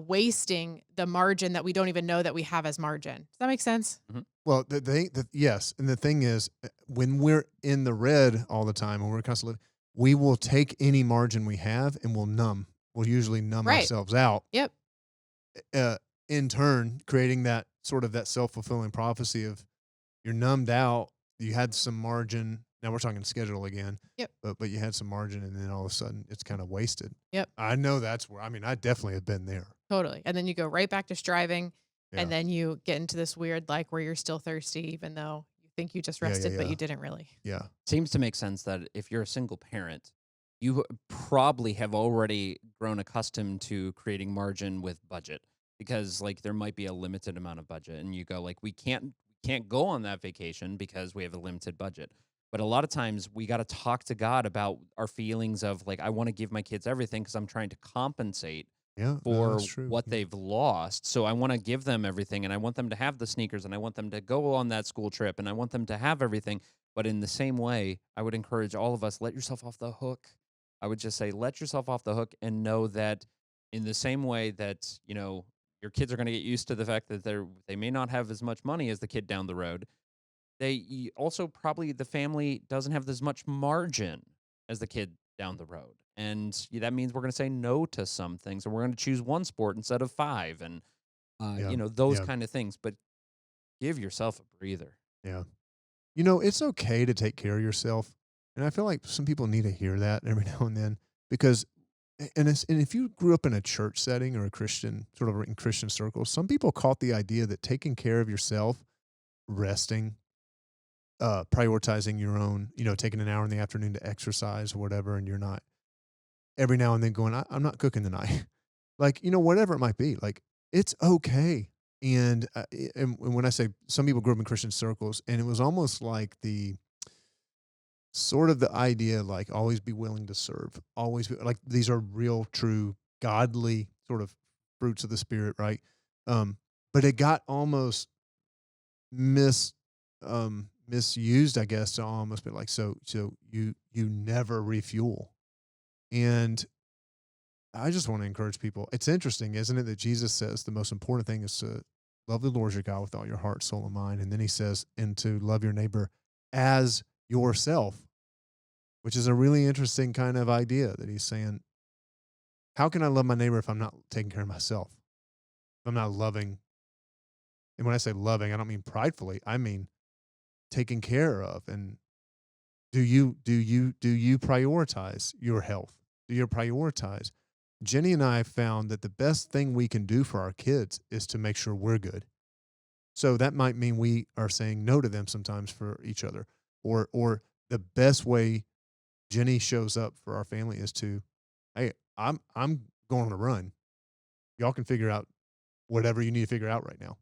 wasting the margin that we don't even know that we have as margin. Does that make sense? Mhm. Well, yes, and the thing is, when we're in the red all the time, when we're constantly, we will take any margin we have and we'll numb. We'll usually numb Right. ourselves out. Yep. In turn, creating that sort of that self fulfilling prophecy of you're numbed out. You had some margin. Now we're talking schedule again. Yep. But you had some margin, and then all of a sudden it's kind of wasted. Yep. I know that's where. I mean, I definitely have been there. Totally. And then you go right back to striving. Yeah. And then you get into this weird, like, where you're still thirsty, even though you think you just Yeah, rested, but yeah. you didn't really. Yeah. Seems to make sense that if you're a single parent, you probably have already grown accustomed to creating margin with budget because like there might be a limited amount of budget and you go like we can't go on that vacation because we have a limited budget. But a lot of times we got to talk to God about our feelings of like I want to give my kids everything because I'm trying to compensate Yeah. No, for that's true. what Yeah. they've lost. So I want to give them everything and I want them to have the sneakers and I want them to go on that school trip and I want them to have everything. But in the same way, I would encourage all of us, let yourself off the hook. I would just say, let yourself off the hook and know that in the same way that, your kids are going to get used to the fact that they may not have as much money as the kid down the road. Also probably the family doesn't have as much margin as the kid down the road. And that means we're going to say no to some things and we're going to choose one sport instead of five and, Yeah. those Yeah. kind of things. But give yourself a breather. Yeah. It's okay to take care of yourself. And I feel like some people need to hear that every now and then because, and if you grew up in a church setting or a Christian, sort of in Christian circles, some people caught the idea that taking care of yourself, resting, prioritizing your own, taking an hour in the afternoon to exercise or whatever, and you're not every now and then going, I'm not cooking tonight. Like, whatever it might be, like, it's okay. And when I say some people grew up in Christian circles, and it was almost like the sort of the idea, like, always be willing to serve, always be like, these are real, true, godly sort of fruits of the spirit, right? But it got almost misused, I guess, to almost be like, so you never refuel. And I just want to encourage people. It's interesting, isn't it, that Jesus says the most important thing is to love the Lord your God with all your heart, soul, and mind. And then he says, and to love your neighbor as yourself, which is a really interesting kind of idea that he's saying, how can I love my neighbor if I'm not taking care of myself? If I'm not loving. And when I say loving, I don't mean pridefully. I mean taking care of. And do you prioritize your health? Do you prioritize? Jenny and I found that the best thing we can do for our kids is to make sure we're good. So that might mean we are saying no to them sometimes for each other, or the best way Jenny shows up for our family is to, hey, I'm going on a run. Y'all can figure out whatever you need to figure out right now,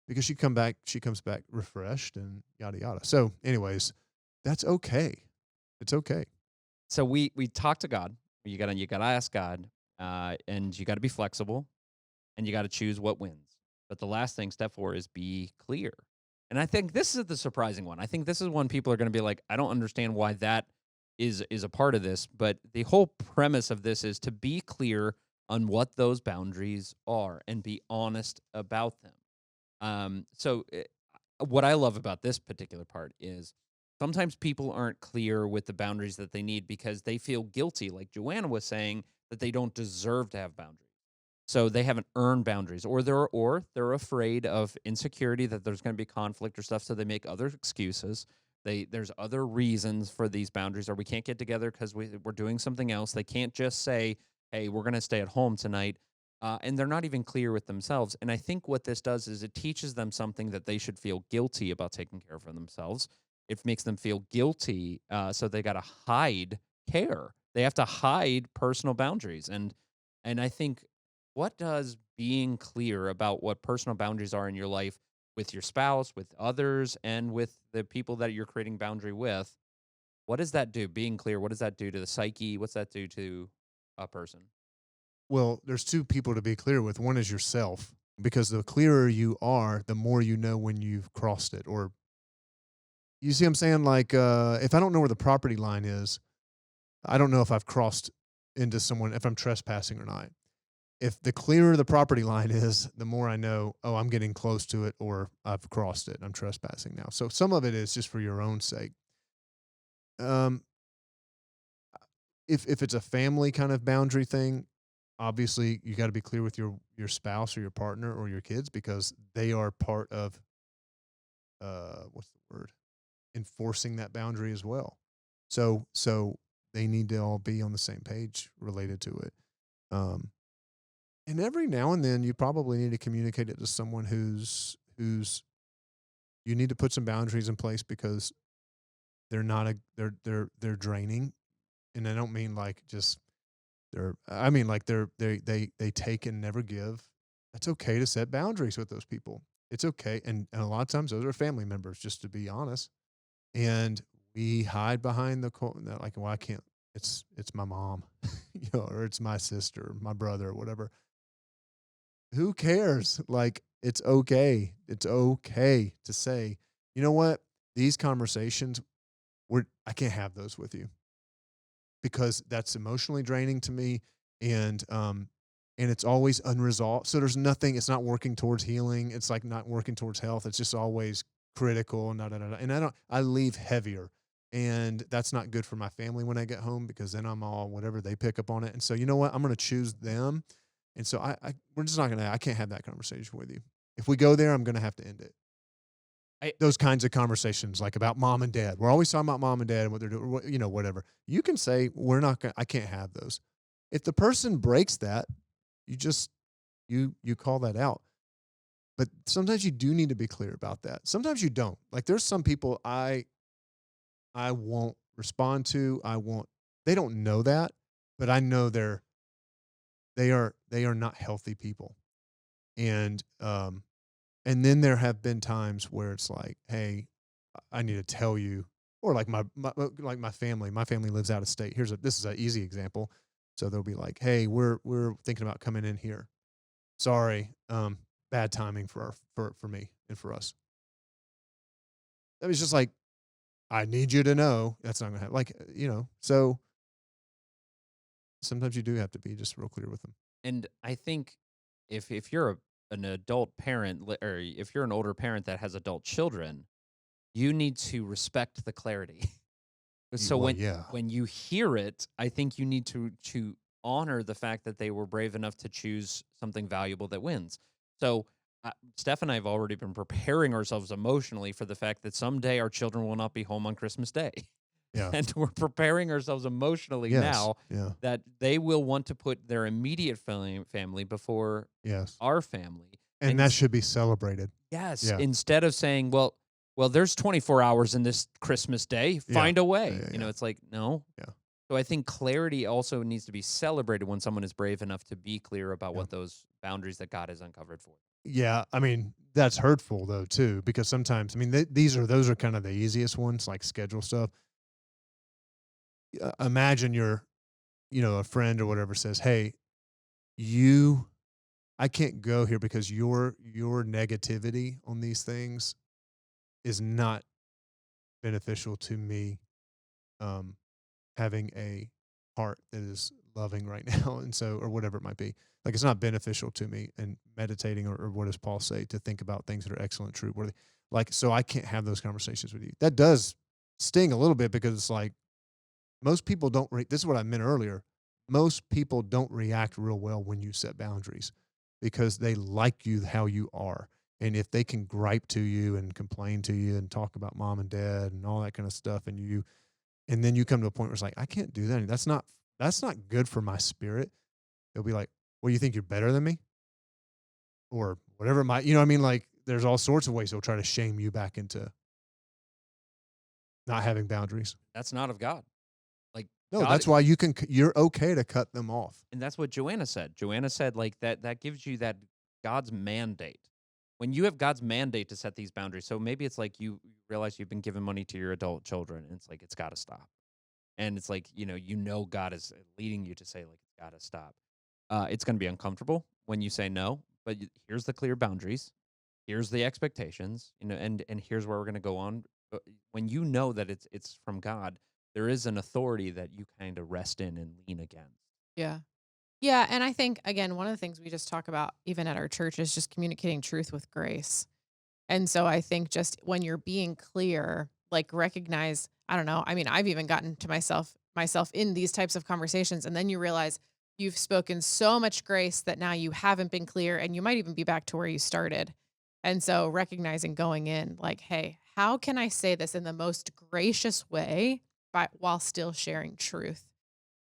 because she comes back refreshed and yada yada. So, anyways, that's okay. It's okay. So we talk to God. You gotta ask God, and you gotta be flexible, and you gotta choose what wins. But the last thing, step 4, is be clear. And I think this is the surprising one. I think this is one people are gonna be like, I don't understand why that is a part of this. But the whole premise of this is to be clear on what those boundaries are and be honest about them. What I love about this particular part is sometimes people aren't clear with the boundaries that they need because they feel guilty, like Joanna was saying, that they don't deserve to have boundaries. So they haven't earned boundaries, or they're afraid of insecurity that there's going to be conflict or stuff, so they make other excuses. There's other reasons for these boundaries, or we can't get together because we're doing something else. They can't just say, "Hey, we're going to stay at home tonight," and they're not even clear with themselves. And I think what this does is it teaches them something that they should feel guilty about taking care of themselves. It makes them feel guilty, so they got to hide care. They have to hide personal boundaries, and I think what does being clear about what personal boundaries are in your life with your spouse, with others, and with the people that you're creating boundary with, what does that do? Being clear, what does that do to the psyche? What's that do to a person? Well, there's two people to be clear with. One is yourself, because the clearer you are, the more you know when you've crossed it. Or you see what I'm saying? Like, if I don't know where the property line is, I don't know if I've crossed into someone, if I'm trespassing or not. if the clearer the property line is, the more I know, oh, I'm getting close to it or I've crossed it. I'm trespassing now. So some of it is just for your own sake. Um, if it's a family kind of boundary thing, obviously you got to be clear with your spouse or your partner or your kids because they are part of what's the word? Enforcing that boundary as well. So they need to all be on the same page related to it. Um, and every now and then you probably need to communicate it to someone who's you need to put some boundaries in place because they're not a they're draining. And I don't mean like just I mean like they take and never give. It's okay to set boundaries with those people. It's okay. And a lot of times those are family members, just to be honest. And we hide behind the like, well, I can't. It's my mom, or it's my sister, my brother, or whatever. Who cares? Like, it's okay. It's okay to say, you know what? These conversations, I can't have those with you because that's emotionally draining to me, and it's always unresolved. So there's nothing. It's not working towards healing. It's like not working towards health. It's just always critical and and I leave heavier, and that's not good for my family when I get home because then I'm all whatever they pick up on it. And so you know what? I'm going to choose them, and so we're just not gonna. I can't have that conversation with you. If we go there, I'm going to have to end it. I Those kinds of conversations, like about mom and dad. We're always talking about mom and dad and what they're doing, whatever. You can say, we're not going to, I can't have those. If the person breaks that, you just, you call that out. But sometimes you do need to be clear about that. Sometimes you don't. Like there's some people I won't respond to. They don't know that, but I know they are not healthy people. And then there have been times where it's like, hey, I need to tell you, or like my family. My family lives out of state. This is an easy example. So they'll be like, hey, we're thinking about coming in here. Sorry, bad timing for me and for us. That was just like, I need you to know that's not gonna happen. Like, so sometimes you do have to be just real clear with them. And I think if you're an adult parent or if you're an older parent that has adult children, you need to respect the clarity. So Well, yeah, when you hear it, I think you need to honor the fact that they were brave enough to choose something valuable that wins. So Steph and I have already been preparing ourselves emotionally for the fact that someday our children will not be home on Christmas Day. yeah, And we're preparing ourselves emotionally yes, now yeah, that they will want to put their immediate family before yes, our family. and And that should be celebrated. yes, Yeah, instead of saying, well, there's 24 hours in this Christmas day, yeah, find a yeah, way. yeah, It's like, no. yeah, So I think clarity also needs to be celebrated when someone is brave enough to be clear about yeah. what those boundaries that God has uncovered for. Yeah, I mean, that's hurtful though too, because sometimes, I mean, those are kind of the easiest ones, like schedule stuff. Imagine a friend or whatever says, "Hey, you, I can't go here because your negativity on these things is not beneficial to me. Um, having a heart that is loving right now," and so, or whatever it might be. Like it's not beneficial to me and meditating, or what does Paul say, to think about things that are excellent, true, worthy. Like, so I can't have those conversations with you. That does sting a little bit because it's like most people don't. This is what I meant earlier. Most people don't react real well when you set boundaries because they like you how you are. And if they can gripe to you and complain to you and talk about mom and dad and all that kind of stuff, and then you come to a point where it's like, I can't do that. That's not good for my spirit. They'll be like, well, you think you're better than me? Or whatever it might, I mean? Like there's all sorts of ways they'll try to shame you back into not having boundaries. That's not of God. Like No, God, that's why you're okay to cut them off. and that's what Joanna said. Joanna said like that gives you that God's mandate. When you have God's mandate to set these boundaries, so maybe it's like you realize you've been giving money to your adult children, and it's like it's got to stop. And it's like God is leading you to say like it's got to stop. It's going to be uncomfortable when you say no, but here's the clear boundaries. Here's the expectations, and here's where we're going to go on. When you know that it's from God, there is an authority that you kind of rest in and lean against. Yeah. Yeah, and I think again, one of the things we just talk about even at our church is just communicating truth with grace. And so I think just when you're being clear, like recognize, I don't know, I mean, I've even gotten to myself in these types of conversations and then you realize you've spoken so much grace that now you haven't been clear and you might even be back to where you started. And so recognizing going in like, hey, how can I say this in the most gracious way but while still sharing truth?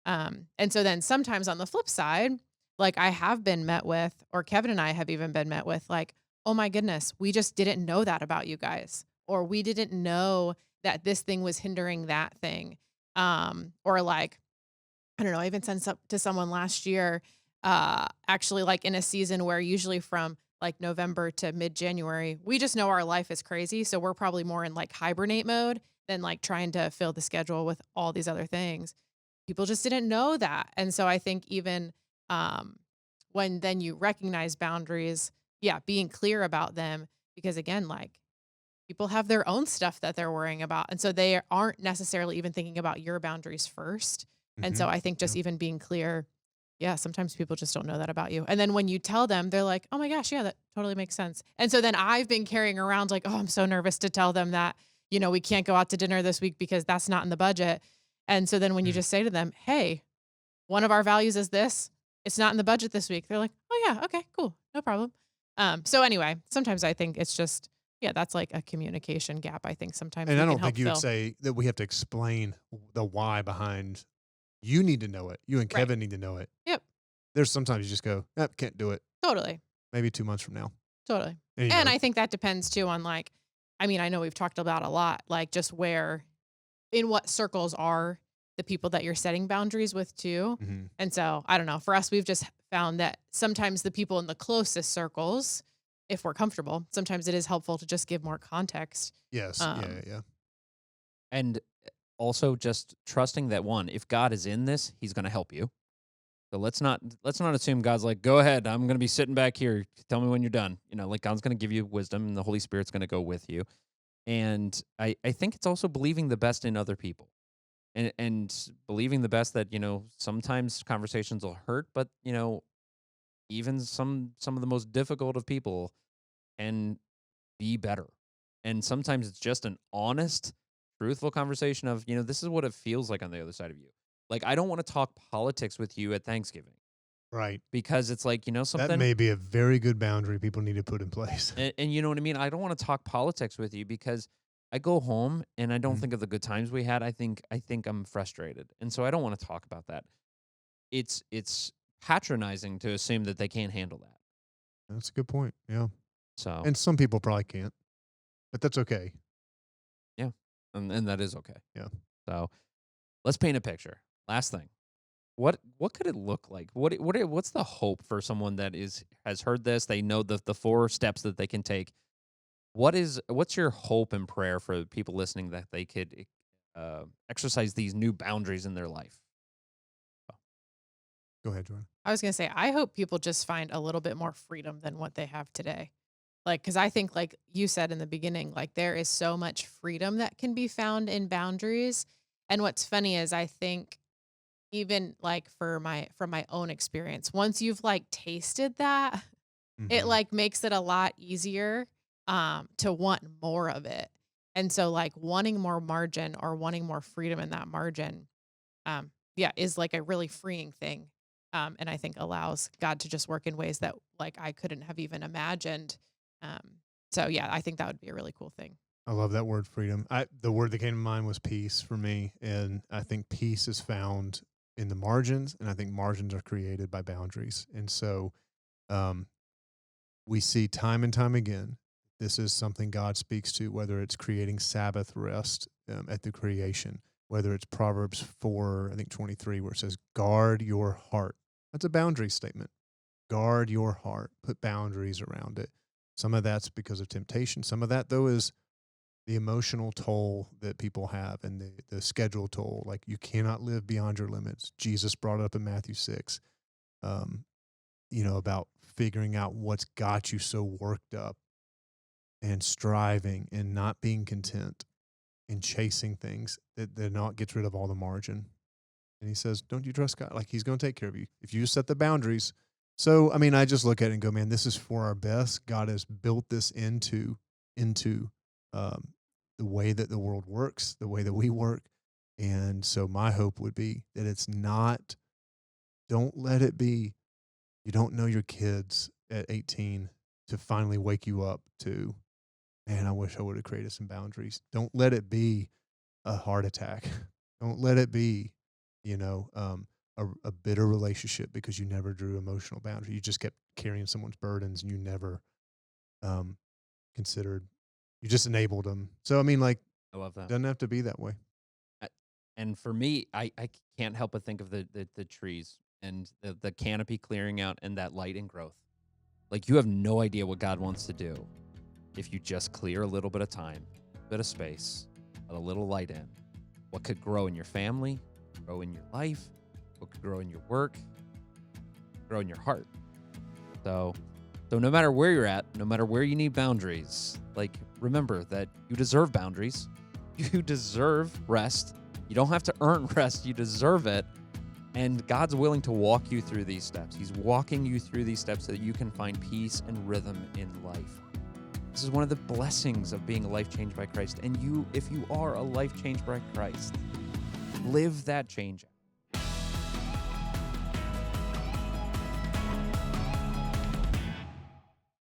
And so then sometimes on the flip side, like I have been met with, or Kevin and I have even been met with, like, oh my goodness, we just didn't know that about you guys. Or we didn't know that this thing was hindering that thing. Or like, I don't know, I even sent some to someone last year, actually like in a season where usually from like November to mid January, we just know our life is crazy. So we're probably more in like hibernate mode than like trying to fill the schedule with all these other things. People just didn't know that. And so I think even um, when then you recognize boundaries, yeah, being clear about them, because again, like people have their own stuff that they're worrying about. And so they aren't necessarily even thinking about your boundaries first. And Hmm. so I think Yeah. just even being clear, yeah, sometimes people just don't know that about you. And then when you tell them, they're like, oh my gosh, yeah, that totally makes sense. And so then I've been carrying around like, oh, I'm so nervous to tell them that, we can't go out to dinner this week because that's not in the budget. And so then when you Mm. just say to them, hey, one of our values is this, it's not in the budget this week. They're like, oh yeah, okay, cool, no problem. So anyway, sometimes I think it's just, yeah, that's like a communication gap. I think sometimes And I we can don't help think you would fill. say that we have to explain the why behind. You need to know it. You and Right. Kevin need to know it. Yep. There's sometimes you just go, "Nope, can't do it. Totally. Maybe 2 months from now." Totally. And you And know, I think that depends too on like, I mean, I know we've talked about a lot, like just where, in what circles are the people that you're setting boundaries with too. mhm. And so I don't know. For us, we've just found that sometimes the people in the closest circles, if we're comfortable, sometimes it is helpful to just give more context. Yes. Yeah, Um, yeah, yeah. And also just trusting that one, if God is in this, he's going to help you. So let's not assume God's like, go ahead, I'm going to be sitting back here. Tell me when you're done. Like God's going to give you wisdom and the Holy Spirit's going to go with you. And I think it's also believing the best in other people. And believing the best that, sometimes conversations will hurt, but even some of the most difficult of people can be better. And sometimes it's just an honest, truthful conversation of, this is what it feels like on the other side of you. Like, I don't want to talk politics with you at Thanksgiving Right. because it's like, That something, may be a very good boundary people need to put in place. and you know what I mean? I don't want to talk politics with you because I go home and I don't Mhm. think of the good times we had. I think I'm frustrated. And so I don't want to talk about that. It's patronizing to assume that they can't handle that. That's a good point. Yeah. So, And some people probably can't, but that's okay. yeah. And that is okay. Yeah. So, let's paint a picture. Last thing. What could it look like? What's the hope for someone that has heard this? They know the four steps that they can take. What's your hope and prayer for people listening that they could exercise these new boundaries in their life? Go ahead, Jordan. I was going to say, I hope people just find a little bit more freedom than what they have today. Like, cause I think, like you said in the beginning, like there is so much freedom that can be found in boundaries. And what's funny is I think even like from my own experience, once you've like tasted that, it Mhm. like makes it a lot easier to want more of it. And so like wanting more margin or wanting more freedom in that margin, yeah, is like a really freeing thing. And I think allows God to just work in ways that like I couldn't have even imagined. Um, so yeah, I think that would be a really cool thing. I love that word freedom. The word that came to mind was peace for me, and I think peace is found in the margins, and I think margins are created by boundaries. And so, um, we see time and time again, this is something God speaks to, whether it's creating Sabbath rest at the creation, whether it's Proverbs 4, I think 23, where it says, guard your heart. That's a boundary statement. Guard your heart, put boundaries around it. Some of that's because of temptation. Some of that, though, is the emotional toll that people have and the schedule toll. Like you cannot live beyond your limits. Jesus brought it up in Matthew 6. Um, about figuring out what's got you so worked up and striving and not being content and chasing things that not gets rid of all the margin. And he says, don't you trust God? Like, he's going to take care of you if you set the boundaries. So, I mean, I just look at it and go, man, this is for our best. God has built this into um, the way that the world works, the way that we work. And so my hope would be that it's not, don't let it be, you don't know your kids at 18 to finally wake you up to, man, I wish I would have created some boundaries. Don't let it be a heart attack. Don't let it be, a bitter relationship because you never drew emotional boundaries. You just kept carrying someone's burdens and you never considered, you just enabled them. So, I mean, like, I love that. doesn't have to be that way. And for me, I can't help but think of the trees and the canopy clearing out and that light and growth. Like, you have no idea what God wants to do if you just clear a little bit of time, a bit of space, let a little light in. What could grow in your family, grow in your life, what could grow in your work, grow in your heart. So no matter where you're at, no matter where you need boundaries, like, remember that you deserve boundaries. You deserve rest. You don't have to earn rest. You deserve it. And God's willing to walk you through these steps. He's walking you through these steps so that you can find peace and rhythm in life. This is one of the blessings of being a life changed by Christ. And if you are a life changed by Christ, live that change out.